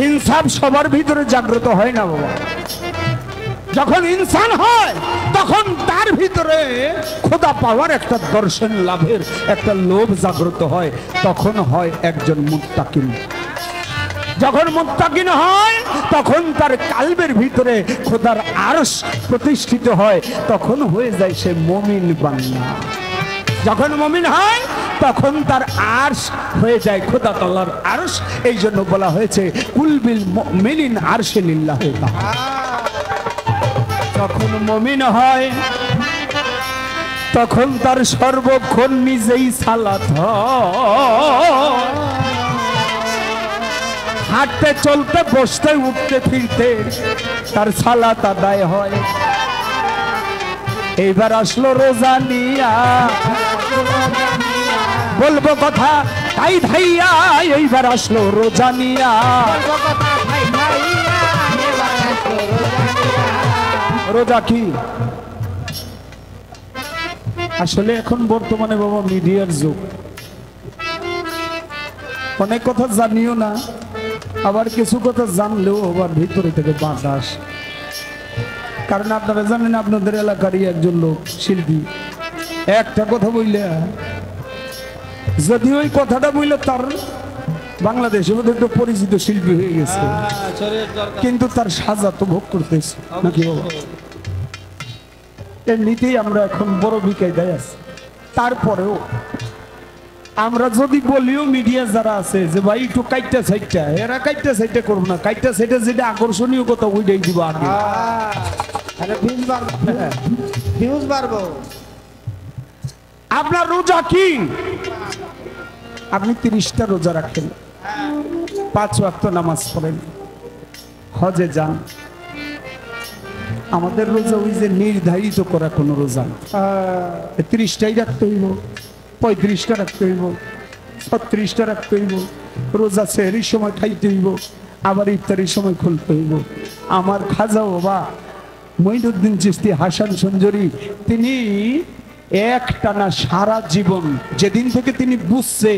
ইনসাফ সবার ভিতরে জাগ্রত হয় না বাবা। যখন ইনসান হয় তখন তার ভিতরে খোদা পাওয়ার একটা দর্শন লাভের একটা লোভ জাগ্রত হয়, তখন হয় একজন মুত্তাকিন। যখন মুত্তাকিন হয় তখন তার কালবের ভিতরে খোদার আরশ প্রতিষ্ঠিত হয়, তখন হয়ে যায় সে মুমিন বান্দা। যখন মুমিন হয় তখন তার আরশ হয়ে যায় খোদা তাআলার আরশ। এই জন্য বলা হয়েছে কুলবিল মুমিনিন আরশে লিল্লাহ। যখন মুমিন হয় তখন তার সর্বক্ষণ নিজেই সালাত হয়, হাঁটতে চলতে বসতে উঠতে ফিরতে তার সালাত আদায় হয়। এইবার আসলো রোজা নিয়া, বলবো কথা তাই ভাইয়া, এইবার আসলো রোজা নিয়া। রোজা কি আসলে এখন বর্তমানে বাবা মিডিয়ার যুগ, অনেক কথা জানিও না, আবার কিছু কথা জানলেও আবার ভিতরে থেকে বাধা আসে। কারণ আপনারা জানেন আপনাদের এলাকারই একজন লোক শিল্পী একটা কথা বললে, যদি ওই কথাটা বললে তার বাংলাদেশের মধ্যে একটা পরিচিত শিল্পী হয়ে গেছে, কিন্তু তার সাজা তো ভোগ করতেছে নাকি বাবা। এমনিতেই আমরা এখন বড় বিকায়দায় আছি, তারপরেও আমরা যদি বলিও মিডিয়া যারা আছে যে ভাই একটু কাইটা সাইডটা, এরা কাইটা সাইডটা করবো না, কাইটা সাইডটা যেটা আকর্ষণীয় কথা ওইটাই দিব আগে। ভিউজ বাড়বো। আপনার রোজা কি? আপনি 30টা রোজা রাখেন, 5 ওয়াক্ত নামাজ পড়েন, হজে যান। আমাদের রোজা ওই যে নির্ধারিত করা কোনো রোজা না, 30টাই রাখতে হইব, 35টা রাখতে হইব, 36টা রাখতে হইব। রোজা সেহরির সময় খাইতে হইব, আবার ইফতারির সময় খুলতে হইব। আমার খাজা বাবা মঈনুদ্দিন চিশতি হাসান সঞ্জরি তিনি একটানা সারা জীবন, যেদিন থেকে তিনি বুঝছে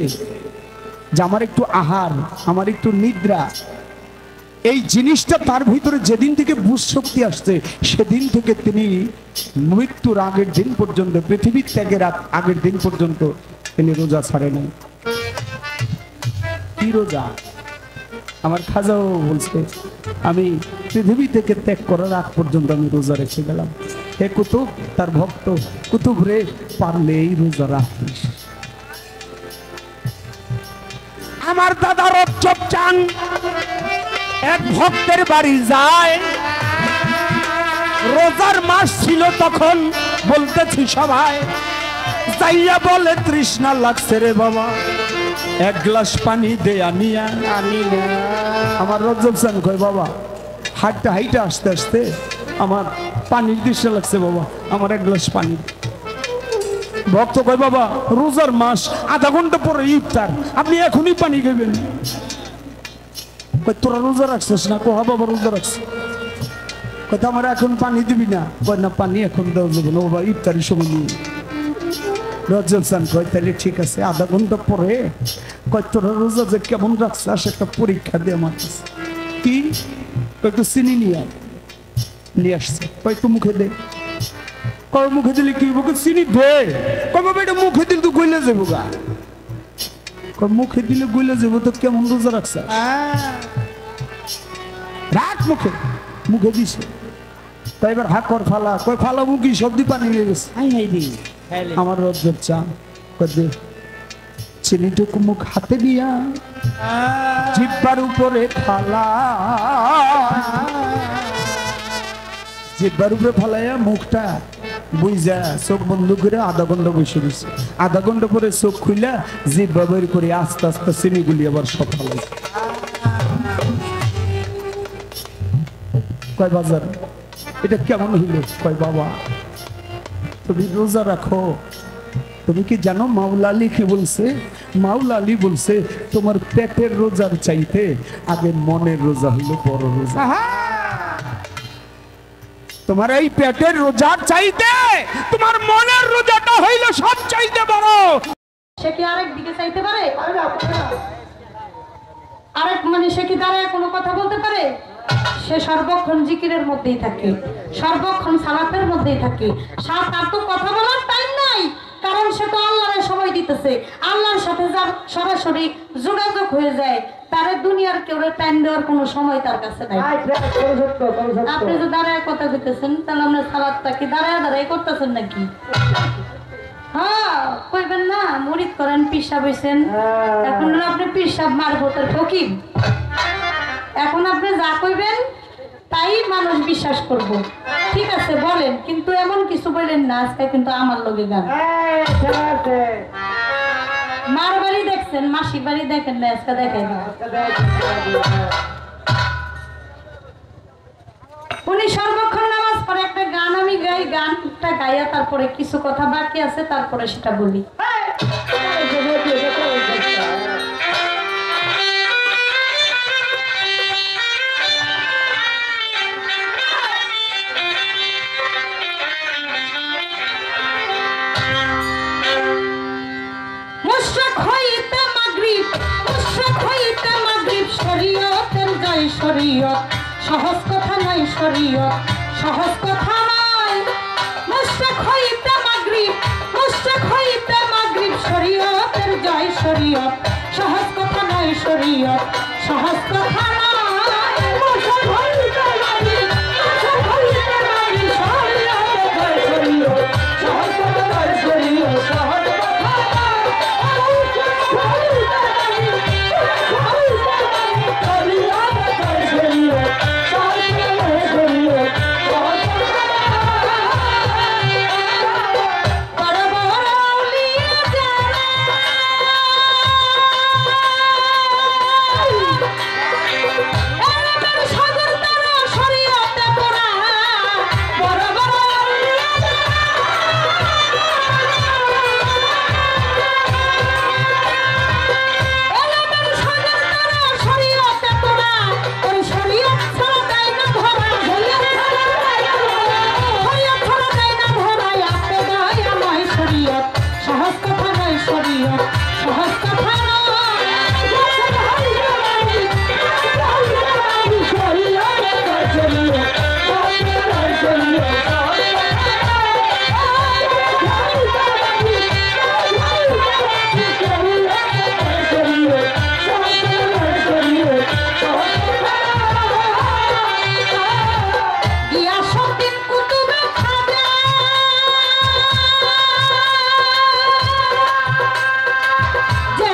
যে আমার একটু আহার, আমার একটু নিদ্রা, এই জিনিসটা তার ভিতরে যেদিন থেকে বুঝ শক্তি আসছে, সেদিন থেকে তিনি মৃত্যুর আগের দিন পর্যন্ত, পৃথিবীর ত্যাগের আগের দিন পর্যন্ত তিনি রোজা ছাড়ে নাই। কি রোজা? আমার খাজাও বলছে আমি পৃথিবী থেকে ত্যাগ করার আগ পর্যন্ত আমি রোজা রেখে গেলাম। হে কুতুব, তার ভক্ত কুতুব রে, পারলে এই রোজা রাখিস। আমার দাদা রজ্জব চান এক ভক্তের বাড়ি যায়, রোজার মাস ছিল তখন, বলতেছি সবাই, যাইয়া বলে তৃষ্ণা লাগছে রে বাবা, 1 গ্লাস পানি দে আনিয়া। আমার রজ্জব চান কয় বাবা হাইটা হাইটা আস্তে আস্তে আমার পানির দৃশ্য লাগছে বাবা, আমার এক গ্লাস পানি। ভক্ত কয় বাবা রোজার মাস, আধা ঘন্টা পরে ইফতার, আপনি এখনই পানি খাবেন। তোরা রোজা রাখছিস না? কোহা বাবা রোজা রাখছে। কথা আমার এখন পানি দিবি না? কয় না পানি এখন দেওয়া যাবে না বাবা, ইফতারের সময় নিয়ে। রজব চান কয় তাহলে ঠিক আছে, আধা ঘন্টা পরে কয় তোরা রোজা যে কেমন রাখছিস একটা পরীক্ষা দিয়ে আমার কাছে। কি? একটু চিনি নিয়ে আসছে, কয় একটু মুখে দে। কয় মুখে দিলে কি মুখে চিনি দে? কয় বাবা এটা মুখে দিলে তো গইলে যাবো গা। কয় মুখে দিলে গইলে যাবো তো কেমন রোজা রাখছ? রাখ মুখে, মুখে দিছে। তাই এবার হাক কর ফালা, কয় ফালা মুখি সবদি পানি নিয়ে গেছে। আমার রজব চান কয় চিনিটুকু মুখ হাতে দিয়া জিব্বার উপরে ফালা, জিব্বার উপরে ফালাইয়া মুখটা বুঝা চোখ বন্ধ করে আধা ঘন্টা বসে দিছে। আধা ঘন্টা পরে চোখ খুইলা জিব্বা বের করে আস্তে আস্তে চিনিগুলি আবার সব ফালাইছে। কয় বাজার এটা কেমন হইল? কয় বাবা তুমি রোজা রাখো, তুমি কি জানো মাওলা আলী কি বলছে? মাওলা আলী বলছে তোমার পেটের রোজার চাইতে আগে মনের রোজা হইলো বড় রোজা। তোমার এই পেটের রোজার চাইতে তোমার মনের রোজাটা হইলো সব চাইতে বড়। সে কি আরেক দিকে চাইতে পারে? আরেক মানে সে কি দাঁড়ায় কোনো কথা বলতে পারে? সে সর্বক্ষণ জিকিরের মধ্যেই থাকে, সর্বক্ষণ সালাতের মধ্যেই থাকে। তার তো কথা বলার টাইম নাই, কারণ সে তো আল্লাহর সময় দিতেছে। আল্লাহর সাথে যার সরাসরি যোগাযোগ হয়ে যায়, তার দুনিয়ার কেউ টাইম দেওয়ার কোনো সময় তার কাছে নাই। আপনি যে দাঁড়ায় কথা কইতেছেন, তাহলে আমরা সালাদটা কি দাঁড়ায় করতেছেন নাকি? হ্যাঁ কইবেন না মুরিদ করেন, পিসাব হইছেন, এখন আপনি পিসাব মারফতের ফকির। এখন আপনি যা কইবেন তাই মানুষ বিশ্বাস করব। ঠিক আছে বলেন, কিন্তু এমন কিছু বলেন না আজকে কিন্তু আমার লগে গান। মার বাড়ি দেখছেন, মাসির বাড়ি দেখেন না, আজকে দেখেন। উনি সর্বক্ষণ নামাজ পড়ে। একটা গান আমি গাই, গানটা গাইয়া তারপরে কিছু কথা বাকি আছে, তারপরে সেটা বলি। সহজ কথা নয় শরীয়ত, সহজ কথা নয়। মুশরিক হইতে মাগরিব, মুশরিক হইতে মাগরিব, শরীয়তের জয় শরীয়ত। সহজ কথা নয় শরীয়ত, সহজ কথা নয়। মুশরিক হইতে মাগরিব, মুশরিক হইতে মাগরিব, শরীয়তের জয় শরীয়ত। সহজ কথা নয় শরীয়ত, সহজ কথা নয়। মুশরিক হইতে মাগরিব, মুশরিক হইতে মাগরিব, শরীয়তের জয় শরীয়ত। যে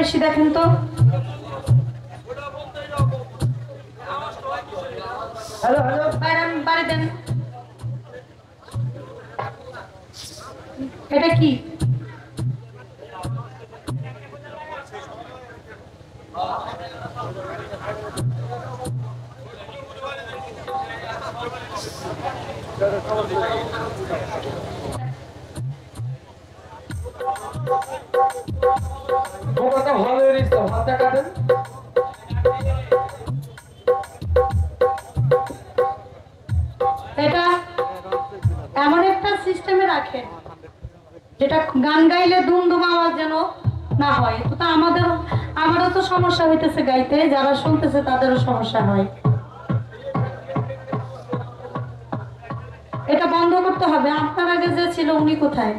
বেশি দেখেন তো। হ্যালো হ্যালো বাড়ি দেন। এটা কি? বোকাটা ভালো হয়েছে তো হাতটা কাটেন এটা এমন একটা সিস্টেমে রাখেন যেটা গান গাইলে দুমদুম আওয়াজ যেন না হয়। তো তা আমারও তো সমস্যা হইতেছে গাইতে, যারা শুনতেছে তাদেরও সমস্যা হয়। এটা বন্ধ করতে হবে। আপনার আগে যে ছিল উনি কোথায়?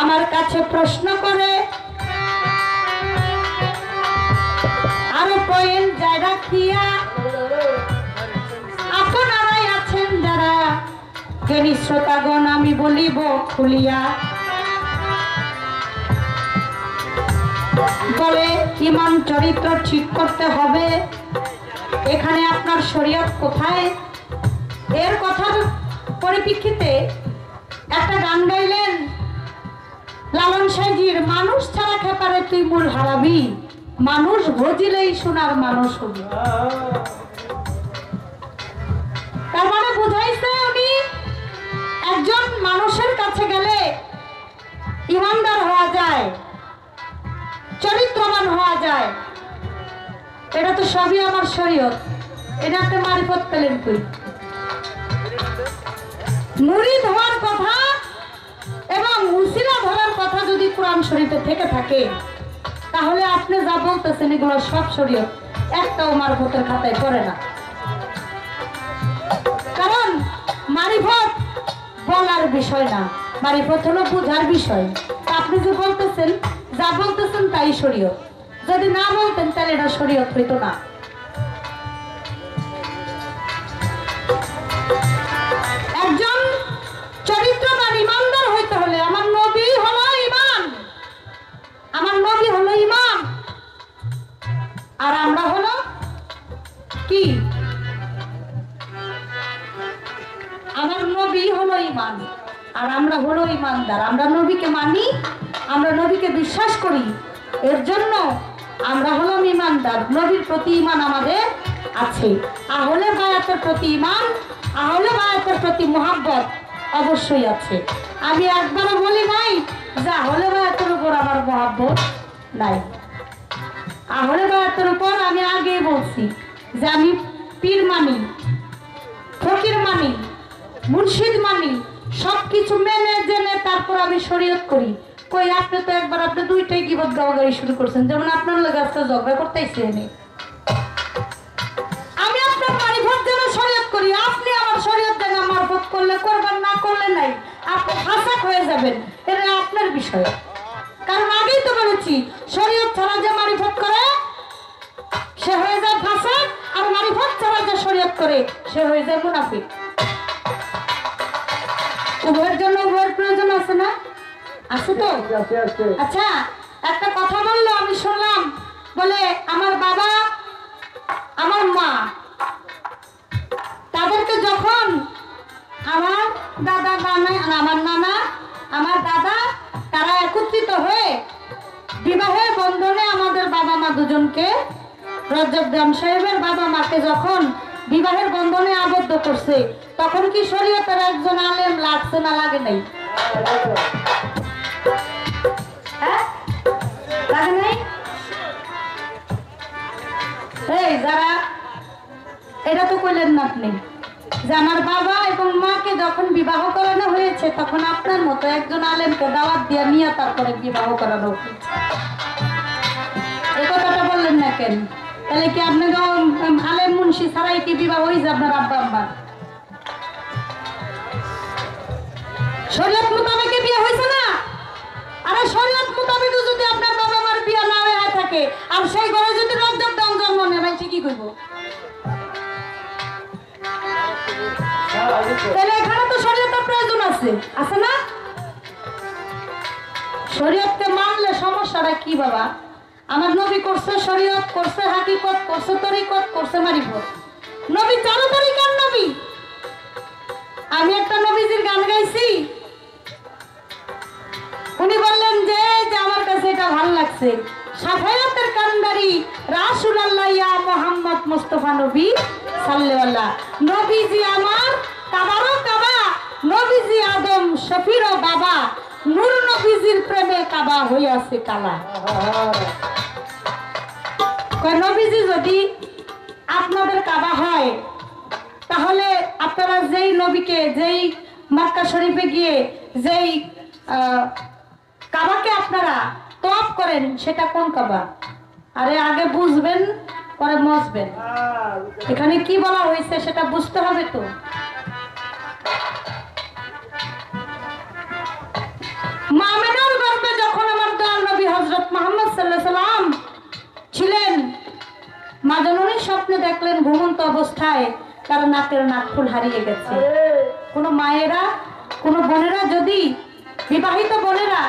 আমার কাছে প্রশ্ন করে আরো পয়েন্ট যায় রাখিয়া আপনারাই আছেন যারা জ্ঞানী শ্রোতাগণ, আমি বলিব খুলিয়া। বলে ইমান চরিত্র ঠিক করতে হবে। এখানে আপনার শরীয়ত কোথায়? এর কথার পরিপ্রেক্ষিতে একটা গান গাইলেন লালন সাইজির, মানুষ ছাড়া খেপারে তুই মূল হারাবি, মানুষ ভজিলেই সোনার মানুষ হবি। তার মানে বুঝাইছে উনি একজন মানুষের কাছে গেলে ইমানদার হওয়া যায়, চরিত্রবান হওয়া যায়। এটা তো সবই আমার শরীয়ত। এটা আপনি মারিফত পেলেন কই? মুরিদ হওয়ার কথা এবং উসিলা ধরার কথা যদি কোরআন শরীফে থেকে থাকে, তাহলে আপনি যা বলতেছেন এগুলো সব শরীয়ত, একটাও মারিফতের খাতায় পড়ে না। কারণ মারিফত বলার বিষয় না, মারিফত হলো বুঝার বিষয়। আপনি যে বলতেছেন, যা বলতেছেন তাই শরীয়ত। যদি না বলতেন তাহলে এটা শরীয়ত হইতো না। একজন চরিত্রবান ইমানদার হইতে হলে আমার নবী হলো ইমান, আমার নবী হলো ইমান, আর আমরা হলো কি? আমার নবী হলো ইমান আর আমরা হলো ইমানদার। আমরা নবীকে মানি, আমরা নবীকে বিশ্বাস করি, এর জন্য আমরা হলাম ইমানদার। নবীর প্রতি ইমান আমাদের আছে। আহলে বায়াতের প্রতি ঈমান, আহলে বায়াতের প্রতি মুহাব্বত অবশ্যই আছে। আমি একবারও বলি নাই যে আহলে বায়াতের উপর আমার মুহাব্বত নাই। আহলে বায়াতের উপর আমি আগেই বলছি যে আমি পীর মানি, ফকির মানি, মুর্শিদ মানি, সবকিছু মেনে জেনে তারপর আমি শরীয়ত করি। কই আপনি তো একবার আপনি দুইটাই গিবত গাওয়াগাড়ি শুরু করছেন, যেমন আপনার লোক আজকে ঝগড়া করতেইছে এনে। আমি আপনার মারিফত যেন শরীয়ত করি, আপনি আমার শরীয়ত যেন মারফত করলে করবেন, না করলে নাই, আপনি ফাসাক হয়ে যাবেন, এটা আপনার বিষয়। কারণ আগেই তো বলেছি শরীয়ত ছাড়া যে মারিফত করে সে হয়ে যায় ফাসাক, আর মারিফত ছাড়া যে শরীয়ত করে সে হয়ে যায় মুনাফিক। উভয়ের জন্য উভয়ের প্রয়োজন আছে না? আছে তো? আচ্ছা, একটা কথা বললো আমি শুনলাম, বলে আমার বাবা আমার মা তাদেরকে যখন আমার দাদা নানা, আমার নানা, আমার দাদা, তারা একত্রিত হয়ে বিবাহের বন্ধনে আমাদের বাবা মা দুজনকে, রজব দাম সাহেবের বাবা মাকে যখন বিবাহের বন্ধনে আবদ্ধ করছে, তখন কি শরীয়তের একজন আলেম লাগছে না লাগে নাই? হ্যাঁ, লাগে নাই? এই যারা এটা তো কইলেন না আপনি যে আমার বাবা এবং মাকে যখন বিবাহ করানো হয়েছে তখন আপনার মতো একজন আলেমকে দাওয়াত দিয়ে নিয়ে তারপরে বিবাহ করানো হয়েছে। এই কথাটা বললেন না কেন? তাহলে কি আপনি আলেম মুন্সি ছাড়াই কি বিবাহ হয়েছে আপনার আব্বা আম্মা? শরীয়ত মোতাবেক বিয়ে হয়েছে না? আরে শরীয়ত মোতাবেক যদি আপনার বাবা মার বিয়ে না হয়ে থাকে আর সেই ঘরে যদি রজব দাম জন্ম নেয়, ভাই কি করবো? তাহলে এখানে তো শরীয়তের প্রয়োজন আছে, আছে না? শরীয়তকে মানলে সমস্যাটা কি বাবা? আমার নবী করছে শরীয়ত, করছে হাকিকত, করছে তরিকত, করছে মারিফত। নবী চারো তরিকার নবী। আমি একটা নবীজির গান গাইছি, উনি বললেন যে আমার কাছে এটা ভালো লাগছে, সাফায়াতের কান্দারি রাসূলুল্লাহ ইয়া মুহাম্মদ মুস্তাফা নবী সাল্লাল্লাহু, নবীজি আমার কাবারও কাবা, নবীজি আদম শফিরও বাবা, নূর নবীজির প্রেমে কাবা হইয়াছে কালা। নবীজি যদি আপনাদের কাবা হয়, তাহলে আপনারা যেই নবীকে, যেই মক্কা শরীফে গিয়ে যেই কাবাকে আপনারা তওয়াফ করেন, সেটা কোন কাবা? আরে আগে বুঝবেন পরে মজবেন। এখানে কি বলা হয়েছে সেটা বুঝতে হবে তো। মামিনার গর্ভে যখন আমার দয়াল নবী হযরত মুহাম্মদ সাল্লাল্লাহু আলাইহি সাল্লাম ছিলেন, মা জননী স্বপ্নে দেখলেন ঘুমন্ত অবস্থায় তার নাকের নাকফুল হারিয়ে গেছে। কোন মায়েরা, কোন বোনেরা যদি, বিবাহিত বোনেরা,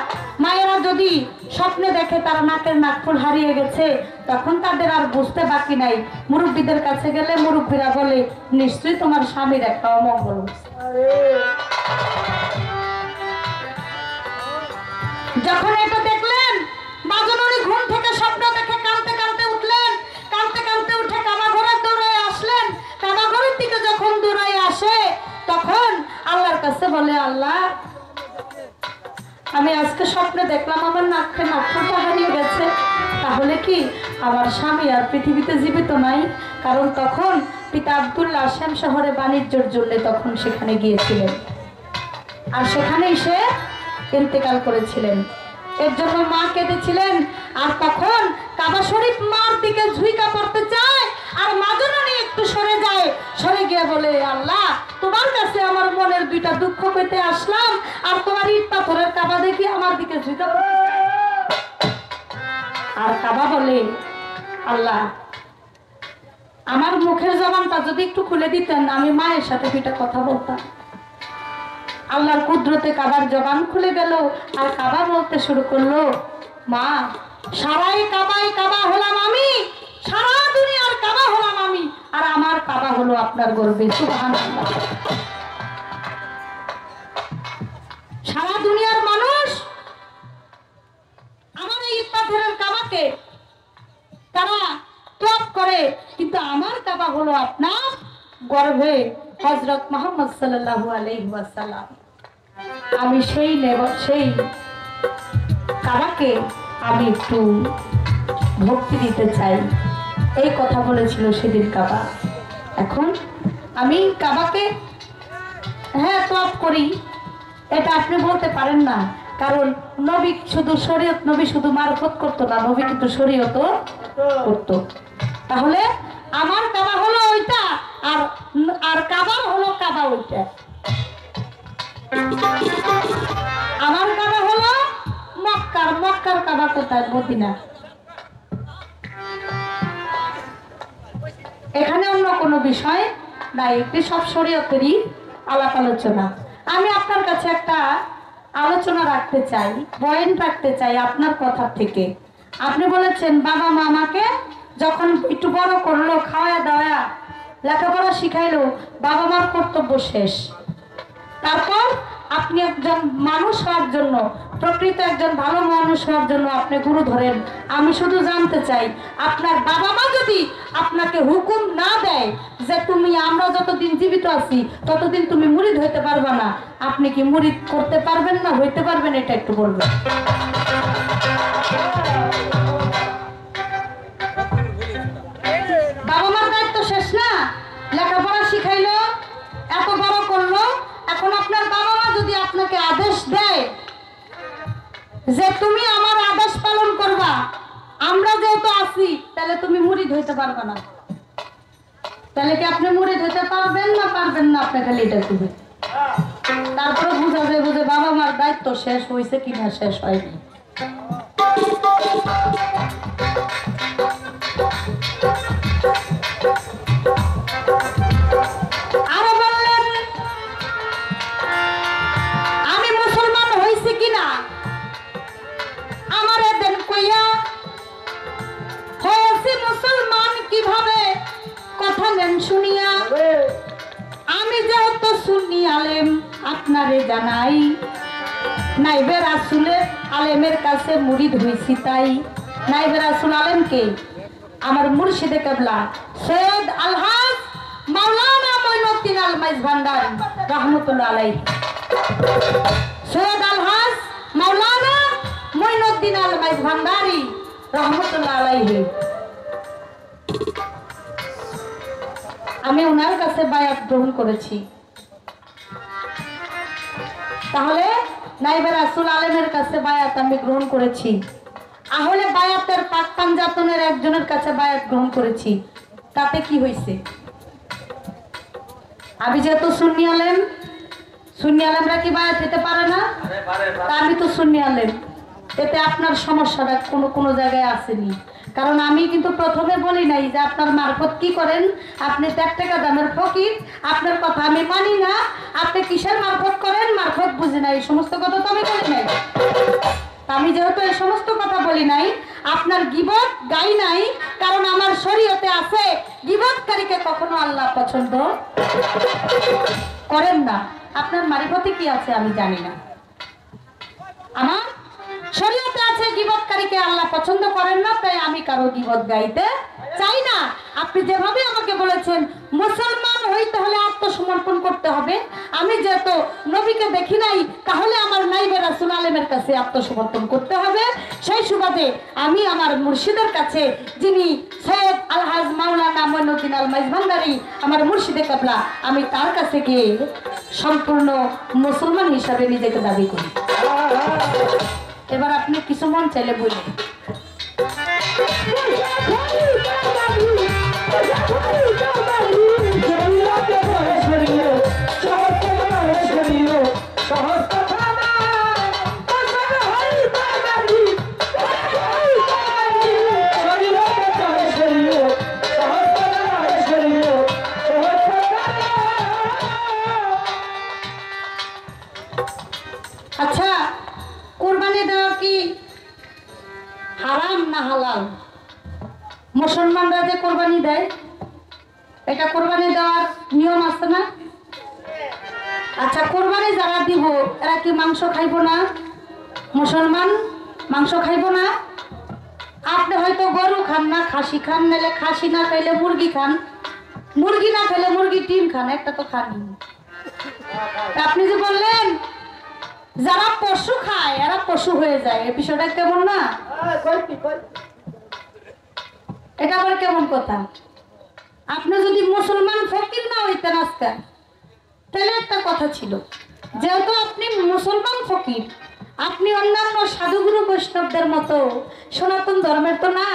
মায়েরা যদি স্বপ্নে দেখে তার নাকের নাকফুল হারিয়ে গেছে, তখন তাদের আর বুঝতে বাকি নাই। মুরব্বীদের কাছে গেলে মুরব্বীরা বলে নিশ্চয়ই তোমার স্বামীর একটা অমঙ্গল হয়েছে। যখন এটা দেখলেন, মা জননী ঘুম থেকে স্বপ্ন দেখে কাঁদতে কাঁদতে উঠলেন, কাঁদতে কাঁদতে উঠে কাবা ঘরে দৌড়ে আসলেন। কাবা ঘরের দিকে যখন দৌড়ে আসে, তখন আল্লাহর কাছে বলে, আল্লাহ আমি আজকে স্বপ্নে দেখলাম আমার নাকের নাকফুলটা হারিয়ে গেছে, তাহলে কি আমার স্বামী আর পৃথিবীতে জীবিত নাই? কারণ তখন পিতা আব্দুল্লাহ শ্যাম শহরে বাণিজ্যের জন্য তখন সেখানে গিয়েছিলেন, আর সেখানেই সে ইন্তেকাল করেছিলেন। এর জন্য মা কেঁদেছিলেন। আর তখন কাবা শরীফ মার দিকে ঝুঁকা পড়তে চায়, আর মা জননী একটু সরে যায়, সরে গিয়ে বলে, আল্লাহ তোমার কাছে আমার মনের দুইটা দুঃখ পেতে আসলাম, আর তোমার ইট পাথরের কাবা দেখি আমার দিকে ঝুঁকা পড়তে চায়। আর কাবা বলে, আল্লাহ আমার মুখের জবানটা যদি একটু খুলে দিতেন, আমি মায়ের সাথে দুইটা কথা বলতাম। আল্লাহর কুদরতে কাবার জবান খুলে গেল, আর কাবা বলতে শুরু করলো, মা সারাই কাবাই কাবা হলাম আমি, সারা দুনিয়ার কাবা হলাম আমি, আর আমার কাবা হলো আপনার গর্বে। সুবহানাল্লাহ। সারা দুনিয়ার মানুষ আমার এই পাথরের কাবাকে তারা তওয়াফ করে, কিন্তু আমার কাবা হলো আপনার গর্ভে হযরত মুহাম্মদ সাল্লাল্লাহু আলাইহি ওয়াসাল্লাম। আমি সেই কাবাকে আমি একটু ভক্তি দিতে চাই, এই কথা বলেছিল সেদিন কাবা। এখন আমি কাবাকে তওয়াফ করি, এটা আপনি বলতে পারেন না, কারণ নবী শুধু শরীয়ত, নবী শুধু মারফত করতো না, নবী কিন্তু শরীয়তও করতো। তাহলে আমার কাবা হলো ওইটা, আর আর কাবার হলো কাবা ওইটা। আমার কাবা হলো মক্কার, মক্কার কাবা কোথায়? মদিনা। এখানে অন্য কোনো বিষয় নাই, একটি সব শরীয়তেরই আলাপ আলোচনা। আমি আপনার কাছে একটা আলোচনা রাখতে চাই, পয়েন্ট রাখতে চাই আপনার কথা থেকে। আপনি বলেছেন বাবা মা আমাকে যখন একটু বড় করলো, খাওয়া দাওয়া লেখাপড়া শিখাইলো, বাবা মার কর্তব্য শেষ। তারপর আপনি একজন মানুষ হওয়ার জন্য, প্রকৃত একজন ভালো মানুষ হওয়ার জন্য আপনি গুরু ধরেন। আমি শুধু জানতে চাই, আপনার বাবা মা যদি আপনাকে হুকুম না দেয় যে তুমি, আমরা যতদিন জীবিত আছি ততদিন তুমি মুরিদ হইতে পারবে না, আপনি কি মুরিদ করতে পারবেন না হইতে পারবেন? এটা একটু বলবেন। বাবা মার দায়িত্ব শেষ না? লেখাপড়া শিখাইলো, এত বড় করলো, এখন আপনার বাবা মা যদি আপনাকে আদেশ দেয় যে তুমি আমার আদেশ পালন করবা, আমরা যেহেতু আছি, তাহলে তুমি মুরিদ হইতে পারবে না, তাহলে কি আপনি মুরিদ হইতে পারবেন না পারবেন না? আপনি খালি এটা দিবেন, তারপরে বুঝা যাবে যে বাবা মার দায়িত্ব শেষ হয়েছে কিনা শেষ হয়নি। আরো বললেন আমি মুসলমান হয়েছি কিনা আমার এদেন কইয়া, হয়েছি মুসলমান কিভাবে কথা নেন শুনিয়া। আমি যেহেতু সুন্নি আলেম আপনারে জানাই, নাইবে রাসূলের আলেমের কাছে মুরিদ হইছি তাই। নাইবে রাসূল আলেমকে আমার মুর্শিদে কেবলা সৈয়দ আলহাজ মাওলানা মঈনুদ্দিন আল মাইজ ভান্ডারী রাহমাতুল্লাহ আলাইহি। সৈয়দ আলহাজ মাওলানা মঈনুদ্দিন আল মাইজ ভান্ডারী রাহমাতুল্লাহ আলাইহি, আমি ওনার কাছে বায়াত গ্রহণ করেছি। তাহলে নাইবে রাসূল আলেমের কাছে বায়াত আমি গ্রহণ করেছি, আহলে বায়াতের পাক পাঞ্জাতনের একজনের কাছে বায়াত গ্রহণ করেছি, তাতে কি হয়েছে? আমি যেহেতু সুন্নি আলেম, সুন্নি আলেমরা কি বায়াত দিতে পারে না? তা আমি তো সুন্নি আলেম, এতে আপনার সমস্যাটা কোনো জায়গায় আসেনি। কারণ আমি কিন্তু প্রথমে বলি নাই যে আপনার মারফত কি করেন, আপনি 1 টাকা দামের ফকির, আপনার কথা আমি মানি না, আপনি কিসের মারফত করেন, মারফত বুঝি না, এই সমস্ত কথা তো আমি বলি নাই। আমি যেহেতু এই সমস্ত কথা বলি নাই, আপনার গীবত গাই নাই, কারণ আমার শরীয়তে আছে গীবতকারীকে কখনো আল্লাহ পছন্দ করেন না। আপনার মারিফতে কি আছে আমি জানি না, আমার শরীয়তে আছে গীবতকারীকে আল্লাহ পছন্দ করেন না, তাই আমি কারো গীবত গাইতে চাই না। আপনি যেভাবে আমাকে বলেছেন মুসলমান হইতে হলে আত্মসমর্পণ করতে হবে, আমি যেহেতু নবীকে দেখি নাই, তাহলে আমার নাইবে রাসূল আলেমের কাছে আত্মসমর্পণ করতে হবে। সেই সুবাদে আমি আমার মুর্শিদের কাছে, যিনি সৈয়দ আলহাজ মাওলানা মঈনুদ্দিন আল মাইজ ভান্ডারী, আমার মুর্শিদে কেবলা, আমি তার কাছে গিয়ে সম্পূর্ণ মুসলমান হিসাবে নিজেকে দাবি করি। এবার আপনি কিছু মন চাইলে বলুন। আচ্ছা, কুরবানি দেওয়া কি হারাম না হালাল? মুসলমানরা যে কোরবানি দেয়, এটা কোরবানি দেওয়ার নিয়ম আছে না? আচ্ছা, কোরবানি যারা দিব এরা কি মাংস খাইব না? মুসলমান মাংস খাইব না? আপনি হয়তো গরু খান না, খাসি খান, নাহলে খাসি না খাইলে মুরগি খান, মুরগি না খেলে মুরগি ডিম খান, একটা তো খান। আপনি যে বললেন যারা পশু খায় এরা পশু হয়ে যায়, এই বিষয়টা কেমন না? এটা আবার কেমন কথা? আপনি যদি মুসলমান ফকির না হইতেন আজকে, তাহলে একটা কথা ছিল, যেহেতু আপনি মুসলমান ফকির, আপনি অন্যান্য সাধুগুরু বৈষ্ণবদের মতো সনাতন ধর্মের তো না,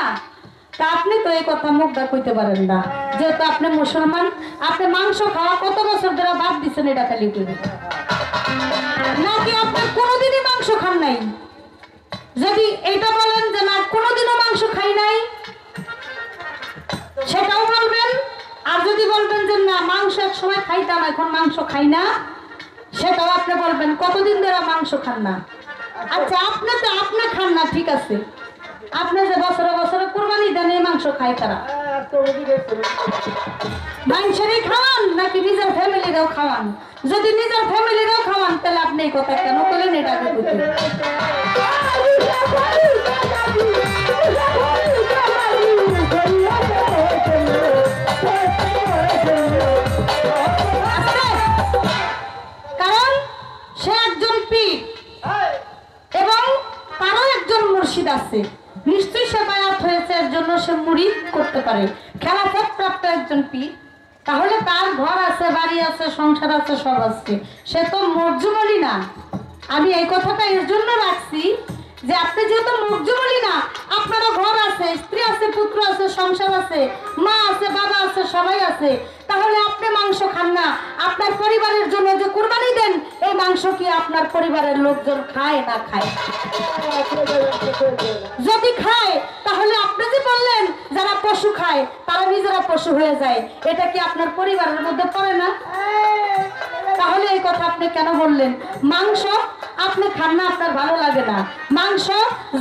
তা আপনি তো এই কথা মুখটা কইতে পারেন না। যেহেতু আপনি মুসলমান, আপনি মাংস খাওয়া কত বছর ধরে বাদ দিচ্ছেন, এটা খালি কইবেন নাকি আপনি কোনোদিনই মাংস খান নাই? যদি এটা বলেন যে না কোনোদিনও মাংস খাই নাই, সেটাও বলবেন। আর যদি বলবেন যে না মাংস এক সময় খাইতাম এখন মাংস খাই না, সেটাও আপনি বলবেন। কতদিন ধরে মাংস খান না? আচ্ছা আপনি তো আপনি খান না, ঠিক আছে, আপনি যে বছরে বছরে কুরবানি দেন এই মাংস খায় তারা, মাংসেরই খাওয়ান নাকি নিজের ফ্যামিলিরাও খাওয়ান? যদি নিজের ফ্যামিলিরাও খাওয়ান তাহলে আপনি এই কথা কেন বলেন? এটাকে বুঝতে কারণ সে একজন পীর এবং তারও একজন মুর্শিদ আছে, নিশ্চয়ই সে বায়াত হয়েছে এর জন্য সে মুরিদ করতে পারে, খেলাফত প্রাপ্ত একজন পীর। তাহলে তার ঘর আছে, বাড়ি আছে, সংসার আছে, সব আছে, সে তো মরজুমলি না। আমি এই কথাটা এর জন্য রাখছি যে আপনি যেহেতু মরজুমলি না, আপনারও ঘর আছে, স্ত্রী আছে, পুত্র আছে, সংসার আছে, মা আছে, বাবা আছে, সবাই আছে, তাহলে আপনি মাংস খান না, আপনার পরিবারের জন্য যে কুরবানি দেন এই মাংস কি আপনার পরিবারের লোকজন খায় না খায়? যদি খায় তাহলে আপনি যে বললেন যারা পশু খায় তারা নিজেরা পশু হয়ে যায়, এটা কি আপনার পরিবারের মধ্যে পড়ে না? তাহলে এই কথা আপনি কেন বললেন? মাংস আপনি খান না, আপনার ভালো লাগে না। মাংস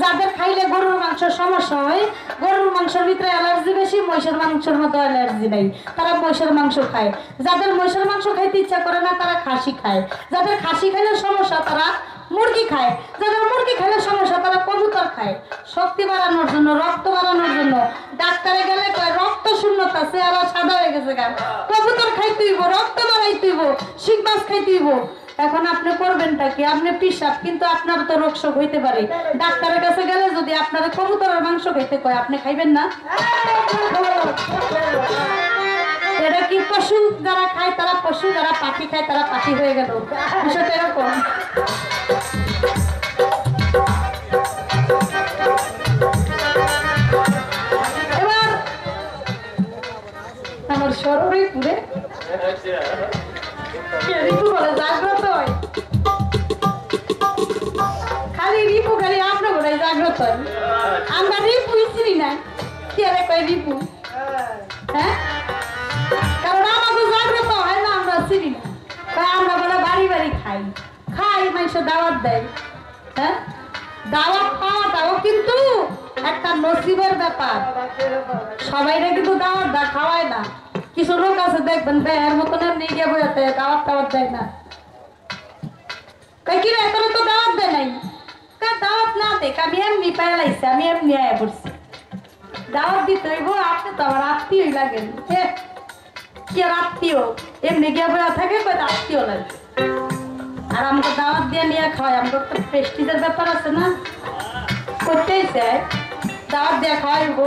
যাদের খাইলে গরুর মাংস সমস্যা হয়, গরুর মাংসের ভিতরে অ্যালার্জি বেশি, মহিষের মাংসের মধ্যে অ্যালার্জি নাই, তারা মহিষের মাংস খায়। যাদের মহিষের মাংস খাইতে ইচ্ছা করে না তারা খাসি খায়। যাদের খাসি খাইলে সমস্যা তারা মুরগি খায়। যাদের মুরগি খাইলে সমস্যা তারা কবুতর খায়। শক্তি বাড়ানোর জন্য, রক্ত বাড়ানোর জন্য ডাক্তারে গেলে কয় রক্ত শূন্যতা, চেহারা সাদা হয়ে গেছে, গান কবুতর খাইতেইব, রক্ত বাড়াইতেইব, শিং মাছ খাইতেইব। এখন আপনি করবেনটা কি? আপনি পিসাব, কিন্তু আপনার তো রোগ শোক হইতে পারে। ডাক্তারের কাছে গেলে যদি আপনার কবুতরের মাংস খাইতে কয়, আপনি খাইবেন না? এটা কি পশু যারা খায় তারা পশু, যারা পাখি খায় তারা পাখি হয়ে গেল, বিষয়টা এরকম। এবার আমার শরীরে পুরে রিপু বলে জাগ্রত হয়, খালি রিপু খালি আপনার ঘোড়ায় জাগ্রত হয়। আমরা রিপু চিনি না, কি আরে কয় রিপু, হ্যাঁ, কারণ আমাকে জাগ্রত হয় না, আমরা চিনি না। আমরা বলে বাড়ি বাড়ি খাই, খাই মানুষ দাওয়াত দেয়, হ্যাঁ, দাওয়াত পাওয়াটাও কিন্তু একটা নসিবের ব্যাপার। সবাইরা কিন্তু দাওয়াত খাওয়ায় না। কিছু লোক আছে দেখবেন এর মতন এমনি গিয়ে বইতে দাওয়াত টাওয়াত দেয় না। কি রে তোর তো দাওয়াত দেয় নাই? দাওয়াত না দেখ, আমি এমনি পাইলাইছি, আমি এমনি আয়া পড়ছি। দাওয়াত দিতে হইব, আপনি তো আমার আত্মীয়ই লাগেন। কি আর আত্মীয়, এমনি গিয়ে বইয়া থাকে, আত্মীয় লাগে। আর আমাকে দাওয়াত দিয়ে নিয়ে খাওয়াই, আমাকে একটা প্রেস্টিজের ব্যাপার আছে না, করতেই চায়, দাওয়াত দিয়ে খাওয়াইব।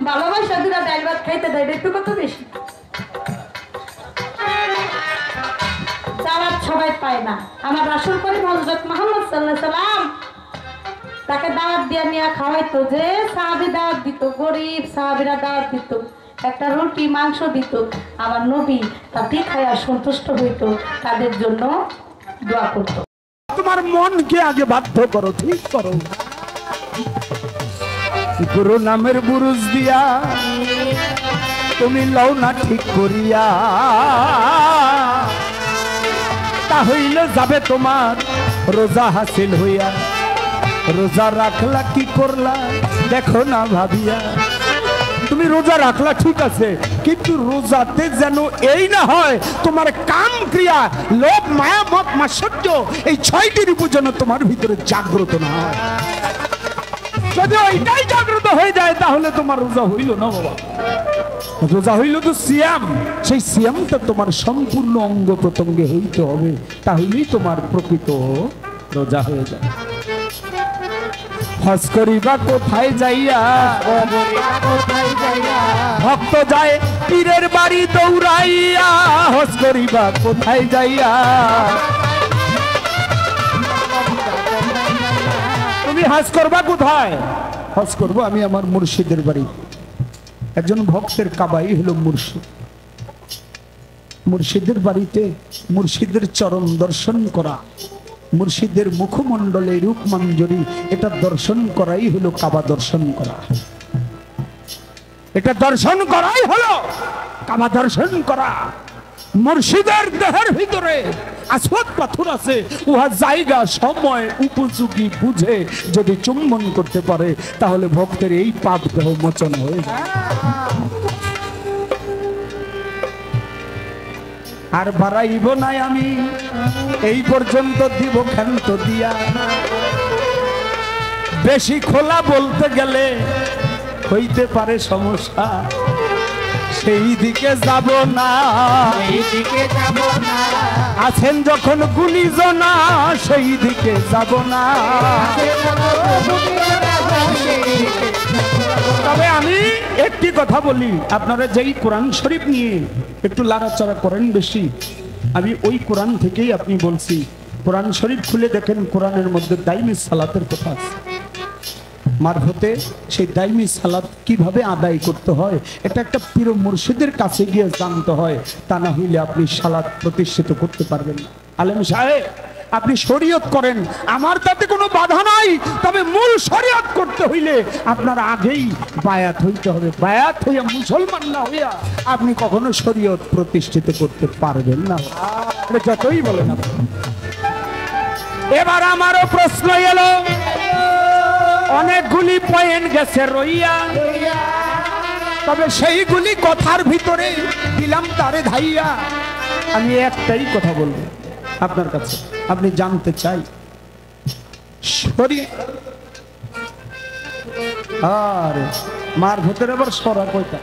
ভালোবাসা দুটা ডাল ভাত খাইতে দেয়, একটু কত বেশি। দাওয়াত সবাই পায় না। আমার রাসূল করিম হযরত মুহাম্মদ সাল্লাল্লাহু আলাইহি সাল্লাম তাকে দাওয়াত দিয়ে নিয়ে খাওয়াইতো। যে সাহাবী দাওয়াত দিত, গরিব সাহাবীরা দাওয়াত দিত, একটা রুটি মাংস দিত, আমার নবী তাতে খায়া সন্তুষ্ট হইতো, তাদের জন্য দোয়া করতো। তোমার মনকে আগে বাধ্য করো, ঠিক করো। গুরু নামের বুরুজ দিয়া তুমি লও না ঠিক করিয়া, তাহলে যাবে তোমার রোজা হাসিল হইয়া। রোজা রাখলা কি করলা দেখো না ভাবিয়া। তুমি রোজা রাখলা ঠিক আছে, কিন্তু রোজাতে যেন এই না হয় তোমার কাম ক্রিয়া, লোভ, মায়া, মত, মাৎসর্য, এই ৬টি রিপু যেন তোমার ভিতরে জাগ্রত না হয়। যদি ওইটাই জাগ্রত হয়ে যায় তাহলে তোমার রোজা হইল না বাবা। রোজা হইল তো সিয়াম, সেই সিয়ামটা তোমার সম্পূর্ণ অঙ্গ প্রত্যঙ্গে হইতে হবে, তাহলেই তোমার প্রকৃত রোজা হয়ে যায়। হজ করিবা কোথায় যাইয়া, ভক্ত যায় পীরের বাড়ি দৌড়াইয়া। হজ করিবা কোথায় যাইয়া, তুমি হজ করবা কোথায়? হজ করবো আমি আমার মুর্শিদের বাড়ি। একজন ভক্তের কাবাই হলো মুর্শিদ। মুর্শিদের বাড়িতে মুর্শিদের চরণ দর্শন করা, মুর্শিদের মুখমণ্ডলে রূপমঞ্জরি, এটা দর্শন করাই হলো কাবা দর্শন করা। এটা দর্শন করাই হলো কাবা দর্শন করা। মুর্শিদের দেহের ভিতরে আসওয়াদ পাথর আছে, উহা জায়গা সময় উপযোগী বুঝে যদি চুম্বন করতে পারে তাহলে ভক্তের এই পাপ দেহ মোচন হয়ে যায়। আর বাড়াইব নাই আমি, এই পর্যন্ত দিব ক্ষান্ত দিয়া। বেশি খোলা বলতে গেলে হইতে পারে সমস্যা, সেই দিকে যাব না, সেই দিকে যাব না। আছেন যখন গুণীজনা, সেই দিকে যাব না। তবে আমি একটি কথা বলি, আপনারা যেই কোরআন শরীফ নিয়ে একটু লাড়াচাড়া করেন বেশি, আমি ওই কোরআন থেকেই আপনি বলছি। কোরআন শরীফ খুলে দেখেন, কোরআনের মধ্যে দাইমি সালাতের কথা আছে। মারফতে সেই দাইমি সালাত কিভাবে আদায় করতে হয় এটা একটা পীর মুর্শিদের কাছে গিয়ে জানতে হয়, তা না হইলে আপনি সালাত প্রতিষ্ঠিত করতে পারবেন না। আলেম সাহেব, আপনি শরীয়ত করেন, আমার তাতে কোনো বাধা নাই, তবে মূল শরীয়ত করতে হইলে আপনার আগেই বায়াত হইতে হবে। বায়াত হইয়া মুসলমান না হইয়া আপনি কখনো শরীয়ত প্রতিষ্ঠিত করতে পারবেন না, যতই বলেন আপনি। এবার আমারও প্রশ্ন এলো, অনেকগুলি পয়েন্ট গেছে রইয়া, তবে সেইগুলি কথার ভিতরে দিলাম তারে ধাইয়া। আমি একটাই কথা বলবো আপনার কাছে, আপনি জানতে চাই আরে মার ভেতরে আবার সরা কয়টা?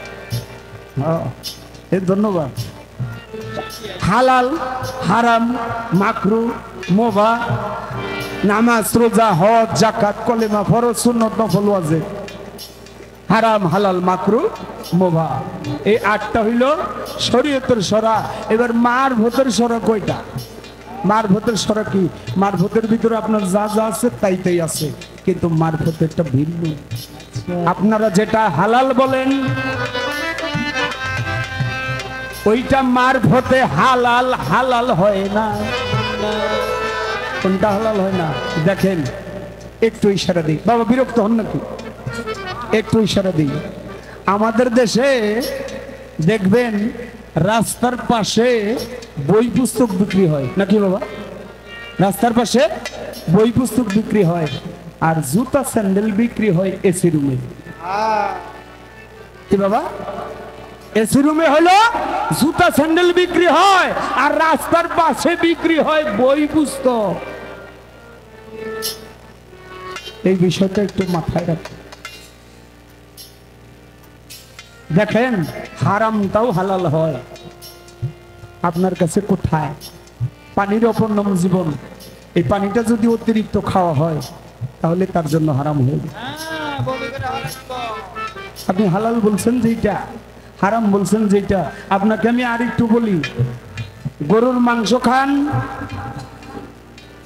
ধন্যবাদ। হালাল, হারাম, মাকরু, মোবা, নামাজ, রোজা, হজ, যাকাত, কলেমা, ফরজ, সুন্নাত, নফল, ওয়াজিব, হারাম, হালাল, মাকরু, মোবা, এই 8টা হইল শরীয়তের সরা। এবার মার ভেতর সরা কয়টা? মার ভেতর সরা কি? মার ভেতর ভিতরে আপনার যা যা আছে তাই তাই আছে, কিন্তু মার ভেতরটা ভিন্ন। আপনারা যেটা হালাল বলেন ওইটা মার ভেতরে হালাল হালাল হয় না। কোনটা হালাল হয় না? দেখেন, একটু ইশারা দিই, বাবা বিরক্ত হন নাকি? একটু ইশারা দিই। আমাদের দেশে দেখবেন রাস্তার পাশে বই পুস্তক বিক্রি হয় নাকি বাবা? রাস্তার পাশে বই পুস্তক বিক্রি হয়, আর জুতা স্যান্ডেল বিক্রি হয় এসি রুমে। কি বাবা? এসি রুমে হলো জুতা স্যান্ডেল বিক্রি হয়, আর রাস্তার পাশে বিক্রি হয় বই পুস্তক। এই বিষয়টা একটু মাথায় রাখুন। দেখেন, হারামটাও হালাল হয় আপনার কাছে কোথায়? পানির অপর নাম জীবন। এই পানিটা যদি অতিরিক্ত খাওয়া হয় তাহলে তার জন্য হারাম হয়ে যায়। আপনি হালাল বলছেন যেটা, হারাম বলছেন যেটা। আপনাকে আমি আর একটু বলি, গরুর মাংস খান,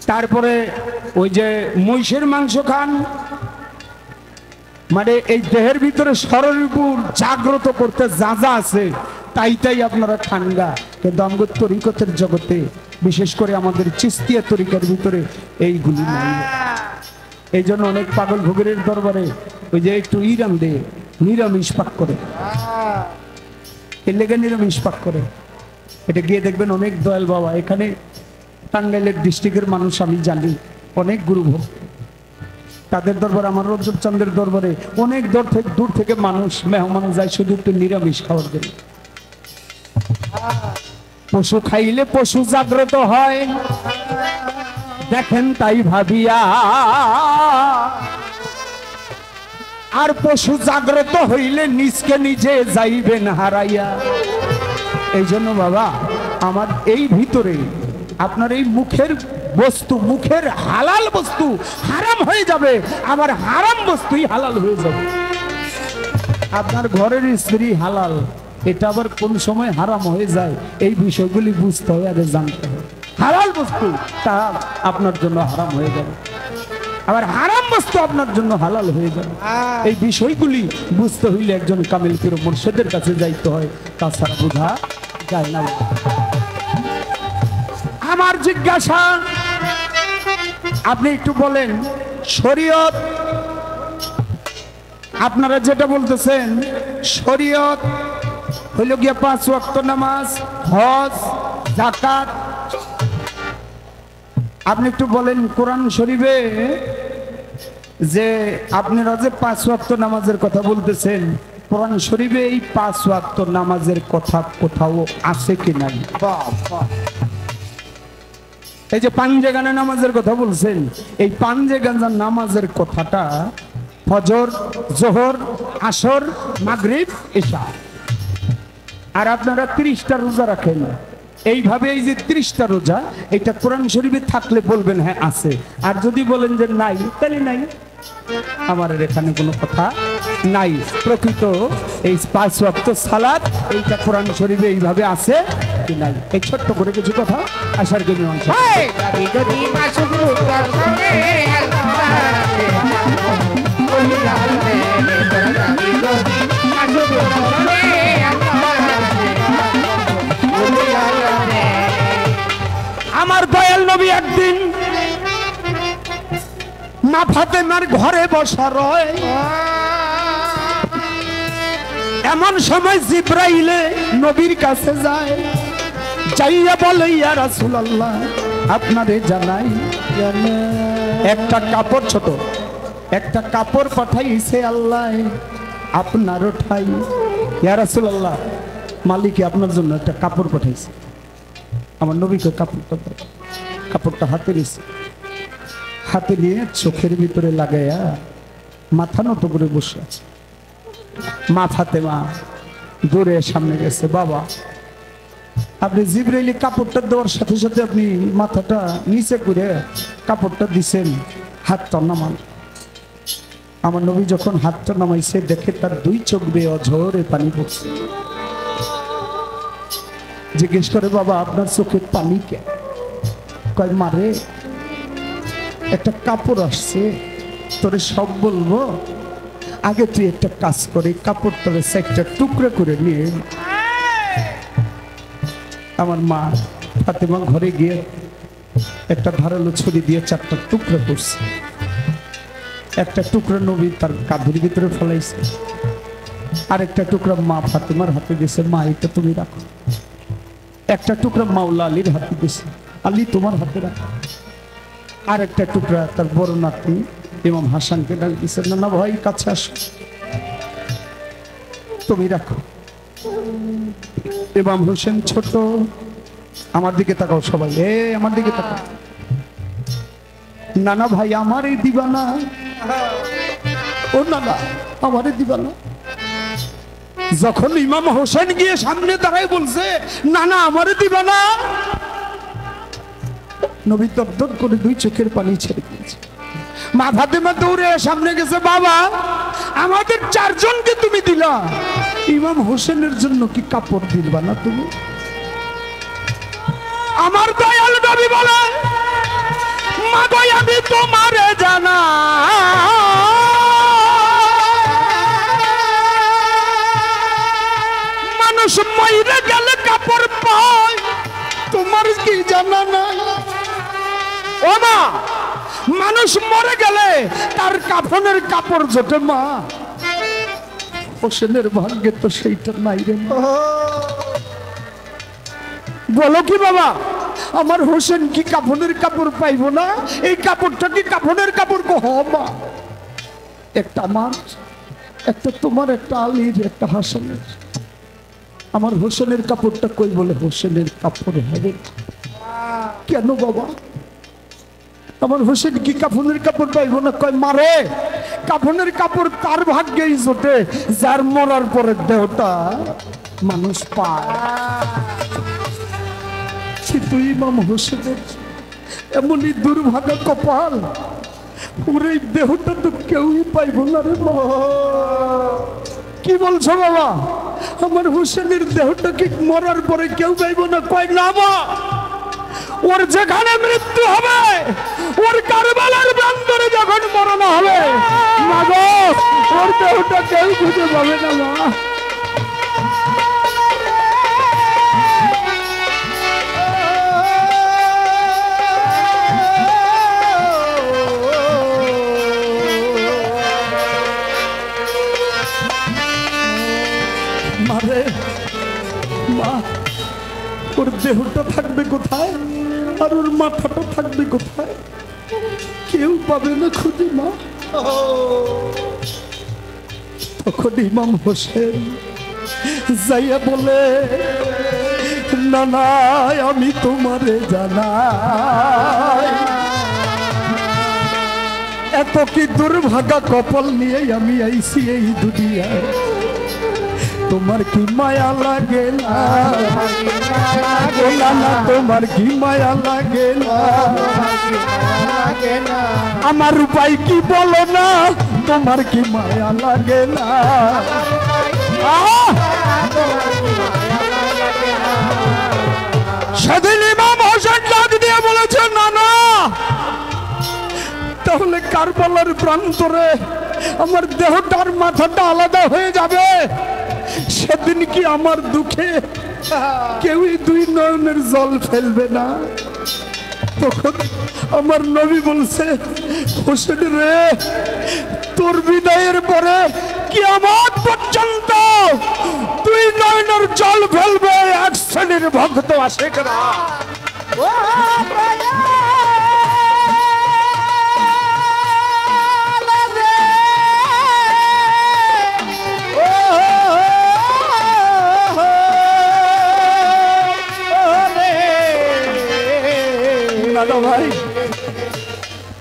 তারপরে ওই যে মহিষের মাংস খান, মানে এই দেহের ভিতরে শরীরপুর জাগ্রত করতে যা যা আছে তাই তাই আপনারা ঠান্ডা। কিন্তু আমাদের তরিকতের জগতে, বিশেষ করে আমাদের চিস্তিয়া তরিকার ভিতরে এইগুলি নাই। এই জন্য অনেক পাগল ভোগের দরবারে ওই যে একটু ইরাম দিয়ে নিরামিষ পাক করে, এর লেগে নিরামিষ পাক করে। এটা গিয়ে দেখবেন অনেক দয়াল বাবা, এখানে টাঙ্গাইলের ডিস্ট্রিক্টের মানুষ আমি জানি, অনেক গুরু ভক্ত, তাদের দরবারে, আমার রজব চাঁদের দরবারে অনেক দূর থেকে মানুষ মেহমান যায় শুধু একটু নিরামিষ খাওয়ার জন্য। পশু খাইলে পশু জাগ্রত হয়, দেখেন তাই ভাবিয়া আর পশু জাগ্রত হইলে নিজকে নিজে যাইবেন হারাইয়া। এই জন্য বাবা আমার এই ভিতরে আপনার এই মুখের বস্তু, মুখের হালাল বস্তু হারাম হয়ে যাবে, আবার হারাম বস্তুই হালাল হয়ে যাবে। আপনার ঘরের স্ত্রী হালাল, এটা আবার কোন সময় হারাম হয়ে যায় এই বিষয়গুলি বুঝতে হয়, আগে জানতে হয়। হালাল বস্তু তা আপনার জন্য হারাম হয়ে যাবে, আবার হারাম বস্তু আপনার জন্য হালাল হয়ে যাবে। এই বিষয়গুলি বুঝতে হইলে একজন কামিল পীর মুর্শিদের কাছে যাইতে হয়, তাছাড়া বোঝা যায় না। আমার জিজ্ঞাসা, আপনি একটু বলেন শরীয়ত, আপনারা যেটা বলতেছেন শরীয়ত হইল গিয়া 5 ওয়াক্ত নামাজ, হজ, যাকাত। আপনি একটু বলেন কোরআন শরীফে যে আপনারা যে 5 ওয়াক্ত নামাজের কথা বলতেছেন, কোরআন শরীফে এই 5 ওয়াক্ত নামাজের কথা কোথাও আছে কি নাই? এই যে পাঞ্জেগানা নামাজের কথা বলছেন, এই পাঞ্জেগানা নামাজের কথাটা ফজর, জোহর, আসর, মাগরিব, ইশা। আর আপনারা 30টা রোজা রাখেন, এইভাবে এই যে 30টা রোজা, এটা কোরআন শরীফে থাকলে বলবেন হ্যাঁ আছে, আর যদি বলেন যে নাই তাহলে নাই। আমার এখানে কোনো কথা নাই। প্রকৃত এই 5 ওয়াক্ত সালাত এইটা কোরআন শরীফে এইভাবে আছে কি নাই, এই ছোট্ট করে কিছু কথা আশার জন্য অংশ। আমার দয়াল নবী একদিন মা ফাতেমার ঘরে বসা রয়, এমন সময় জিব্রাইলে নবীর কাছে যায়, যাইয়া বলে ইয়া রাসূলুল্লাহ আপনারে জানাই একটা কাপড়, ছোট একটা কাপড় পাঠাইছে আল্লাহ আপনার ঠাই। ইয়া রাসূলুল্লাহ মালিক আপনার জন্য একটা কাপড় পাঠাইছে। আমার নবীকে কাপড়টা হাতে নিয়েছে, হাতে নিয়ে চোখের ভিতরে লাগাইয়া মাথা নত করে বসে আছে। মা ফাতেমা দূরে সামনে গেছে, বাবা আপনি জিবরাইল কাপড়টা দেওয়ার সাথে সাথে আপনি মাথাটা নিচে করে কাপড়টা দিছেন, হাতটা নামান। আমার নবী যখন হাতটা নামাইছে দেখে তার 2 চোখ বেয়ে অঝরে পানি পড়ছে। জিজ্ঞেস করে বাবা আপনার চোখের পানি কে? কয় মারে একটা কাপড় আসছে, তোরে সব বলবো, আগে তুই একটা কাজ করে কাপড়টারে একটা টুকরা করে নিয়ে। আমার মা ফাতেমা ঘরে গিয়ে একটা ধারালো ছুরি দিয়ে 4টা টুকরা করছে। একটা টুকরা নবী তার কাঁধের ভিতরে ফেলাইছে, আরেকটা টুকরা মা ফাতেমার হাতে দিয়েছে, মা এটা তুমি রাখো। একটা টুকরা মাওলা আলীর হাতে দিয়েছে, আলী তোমার হাতে রাখো। আর একটা টুকরা তার বড় নাতি ইমাম হাসানকে ডাক দিয়েছে, না না ভাই কাছে আসো, তুমি রাখো। ইমাম হোসেন ছোট, আমার দিকে তাকাও সবাই, আমার দিকে তাকাও। নানা ভাই আমারে দিবা না, ও নানা আমারে দিবা না। যখন ইমাম হোসেন গিয়ে সামনে দাঁড়ায় বলছে নানা আমারে দিবা না, নবী দপদপ করে 2 চোখের পানি ছেড়ে দিয়েছে। মা ফাতেমা দৌড়ে সামনে গেছে, বাবা আমাদের 4 জনকে তুমি দিলা, ইমাম হোসেনের জন্য কি কাপড় দিবা না তুমি? আমার দয়াল নবী বলে মা গো আমি তোমারে জানা মানুষ মইরে গেলে কাপড় পায়, তোমার কি জানা নাই? ও মা মানুষ মরে গেলে তার কাফনের কাপড় জোটে মা, হোসেনের ভাগ্যে তো সেইটা নাই রে। বলো কি বাবা আমার হোসেন কি কাফনের কাপড় পাইবো না? এই কাপড়টা কি কাফনের কাপড়? কো মা, একটা আমার, একটা তোমার, একটা আলীর, একটা হাসানের। আমার হোসেনের কাপড়টা কই? বলে হোসেনের কাপড় হবে কেন বাবা? আমার হোসেন কি কাফনের কাপড় পাইবো না? কয় মারে কাফনের কাপড় তার ভাগ্যেই জোটে যার মরার পরে দেহটা মানুষ পায়। কিন্তু ইমাম হোসেনের এমনই দুর্ভাগা কপাল, ওর এই দেহটা তো কেউই পাইব না রে মা। কি বলছো বাবা? আমার হোসেনের দেহটা কি মরার পরে কেউ পাইব না? কয় না বা, ওর যেখানে মৃত্যু হবে, ওর কারবালার প্রান্তরে যখন মরণ হবে, মা গো, ওর দেহটা কেউ খুঁজে পাবে না মা। মারে মা, ওর দেহটা থাকবে কোথায় আর ওর মাথাটা থাকবে কোথায়? কেউ পাবে না খুঁজে মা। তখন ইমাম হোসেন যাইয়া বলে, না না, আমি তোমারে জানাই, এত কি দুর্ভাগা কপাল নিয়ে আমি আইছি এই দুনিয়ায়। তোমার কি মায়া লাগে না? তোমার কি মায়া লাগে না? আমার উপায় কি বলো না? তোমার কি মায়া লাগে না? সেদিন ইমাম হোসেন ডাক দিয়ে বলেছে, না না, তাহলে কারবালার প্রান্তরে আমার দেহটার মাথাটা আলাদা হয়ে যাবে, সেদিন কি আমার দুঃখে কেউই দুই নয়নের জল ফেলবে না? তখন আমার নবী বলছে, হোসেন রে, তোর বিদায়ের পরে কিয়ামত পর্যন্ত দুই নয়নের জল ফেলবে এক শ্রেণীর ভক্ত আশিকরা। ভাই,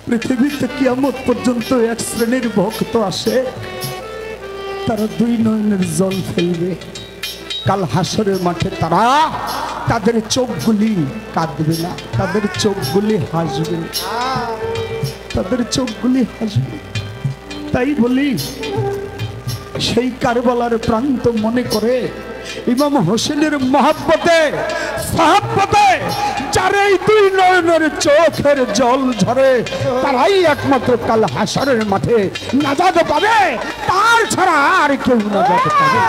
পৃথিবীতে কিয়ামত পর্যন্ত এক শ্রেণীর ভক্ত আসে, তারা দুই নয়নের জল ফেলবে। কাল হাসরের মাঠে তারা, তাদের চোখগুলি কাঁদবে না, তাদের চোখগুলি হাসবে, তাদের চোখগুলি হাসবে। তাই বলি, সেই কারবালার প্রান্ত মনে করে ইমাম হোসেনের মহব্বতে, সাহাব্বতে যার এই দুই নয়নের চোখের জল ঝরে, তারাই একমাত্র কাল হাসরের মাঠে নাজাত পাবে, তার ছাড়া আর কেউ নাজাত পাবে।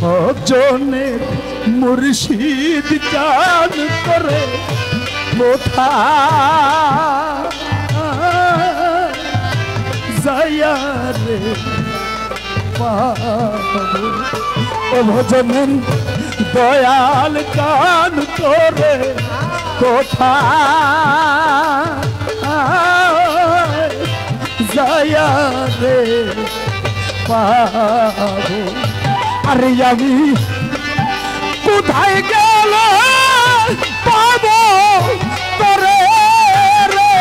ভজনের মুর্শিদ চান করে কোথায় যাইয়া রে পাবো? ও ভজনের দয়াল চান করে কোথায় যাইয়া রে পাবো? আরে আমি কোথায় গেল পাবো তোরে রে?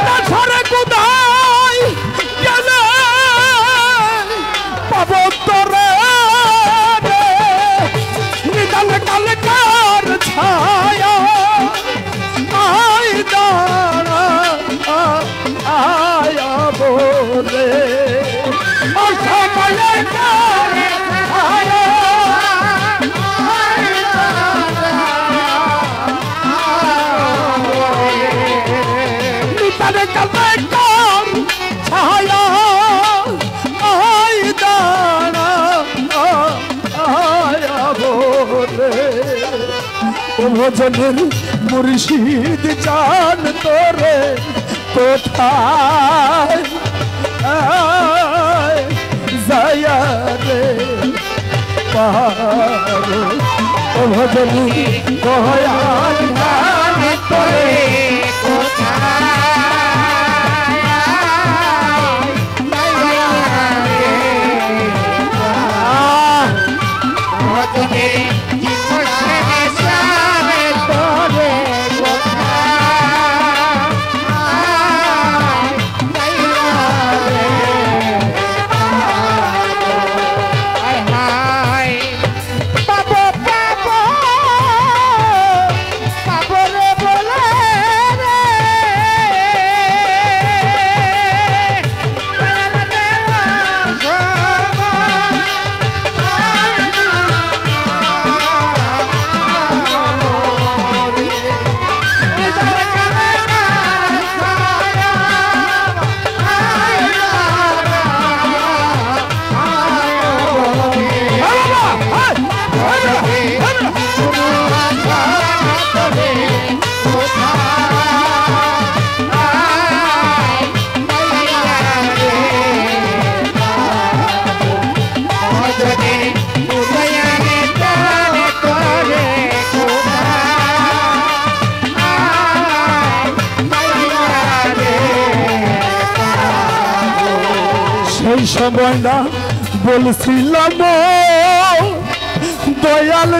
কোথায় গেলে পাবো তোরে রে? নিদান কালকার ছায়া আই দাঁড়া আয়া বলে অসময়ে কারে ছায়া আই দাঁড়া নিদান কালকার ছায়া আই দাঁড়া আয়া বলে। ও ভজনের মুর্শিদ জান তোরে কোথায় যায়া রে পারো ও ভজনী কয়ান জান তোরে সেই সময় না বলছিলাম দয়াল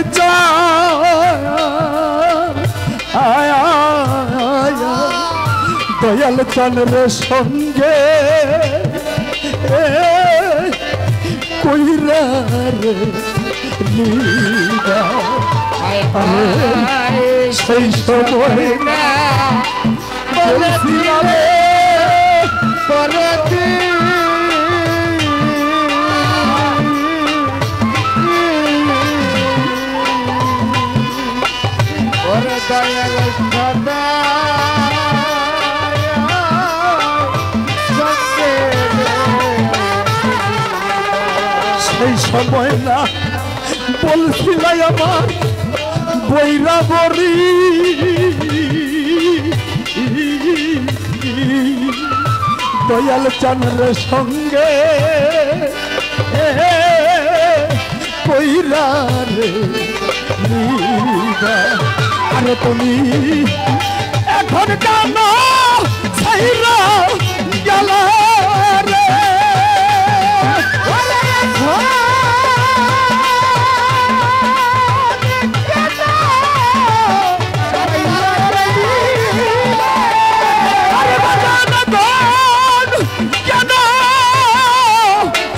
দয়াল চানের সঙ্গে কইরা রে লীলা সেই সময় না বলছিলাম সেই সময় না বলছিলাই আমার বৈরা বরি দয়াল চানের সঙ্গে কইরা রে লীলা আরে তুমি এখন কেন ছাইরা গেলা রে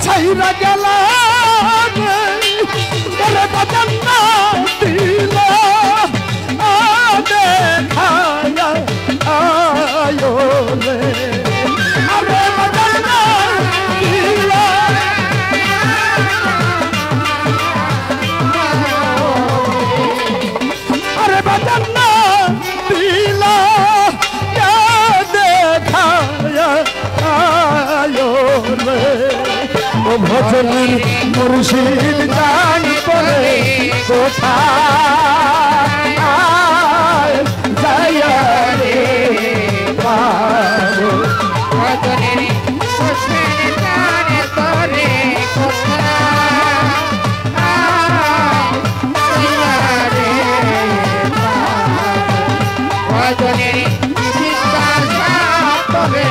ছাইরা গেলা রে বাজান না দিলা দেখায়া আয়ো রে আরে বাজান না দিলা আরে বাজান না দিলা দেখায়া আয়ো রে ও ভজনের মুর্শিদ জান করে কোথায় যায়া রে পারো ভজনের মুর্শিদ জান করে কোথায় রে ভজনের বিদ্যার সাথে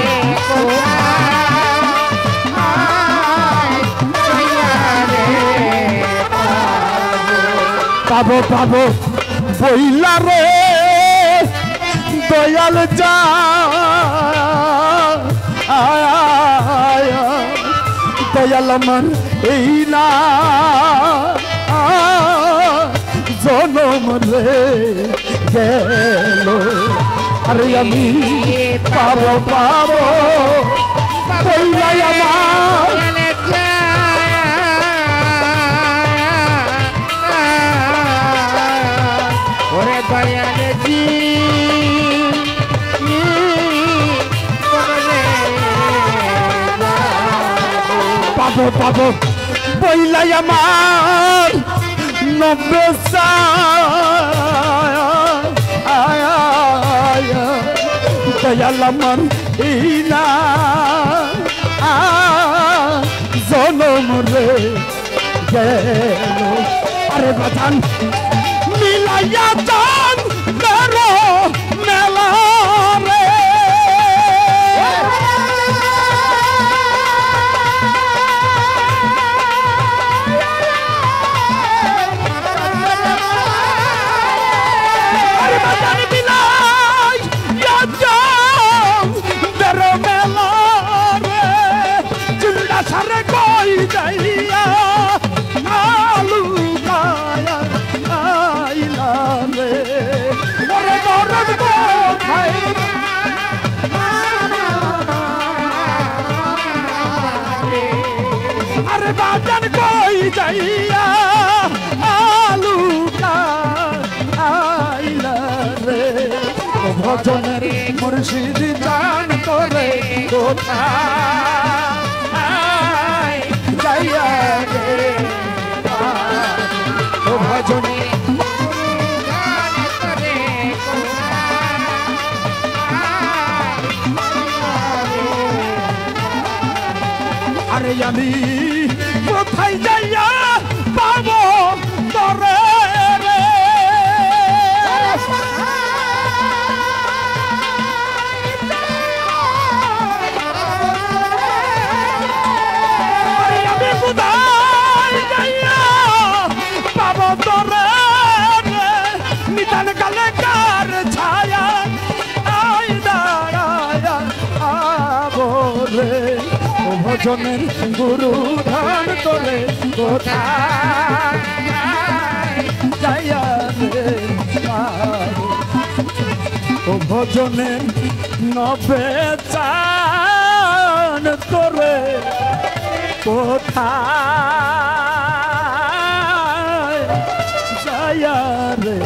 পাবো পাবো বইলা রে দয়াল যা দয়াল আমার এই না জনম রে গেল আরে আমি পাবো পাবো বইলা আমার পাবো পাবো বইলাই আমার নব্বে দয়াল আমার এই না জনম রে গেল আরে বাজান মিলাইয়া চান মেরো মেলা রে আরে বাজান মিলাইয়া চান মেরো মেলা রে চিন্তা সারে কই যাইয়া আলু গায়া আইলা রে ওরে দরদ কোথায় আরে বাজান কই যাইয়া আলু আইলা রে ও ভজনের মুর্শিদ জান করে কোথায় যাইয়া রে ও ভজনের আরে আমি কোথায় যাইয়া পাবো তরে রে আরে আমি কোথায় যাইয়া পাবো তরে রে নিদান কালে কার ছায়া আই দাঁড়ায়া আবো রে ও ভজনের গুরু ধান করে কোথায় যাইয়া রে ও ভজনের নবে চান করে কোথায় যাইয়া রে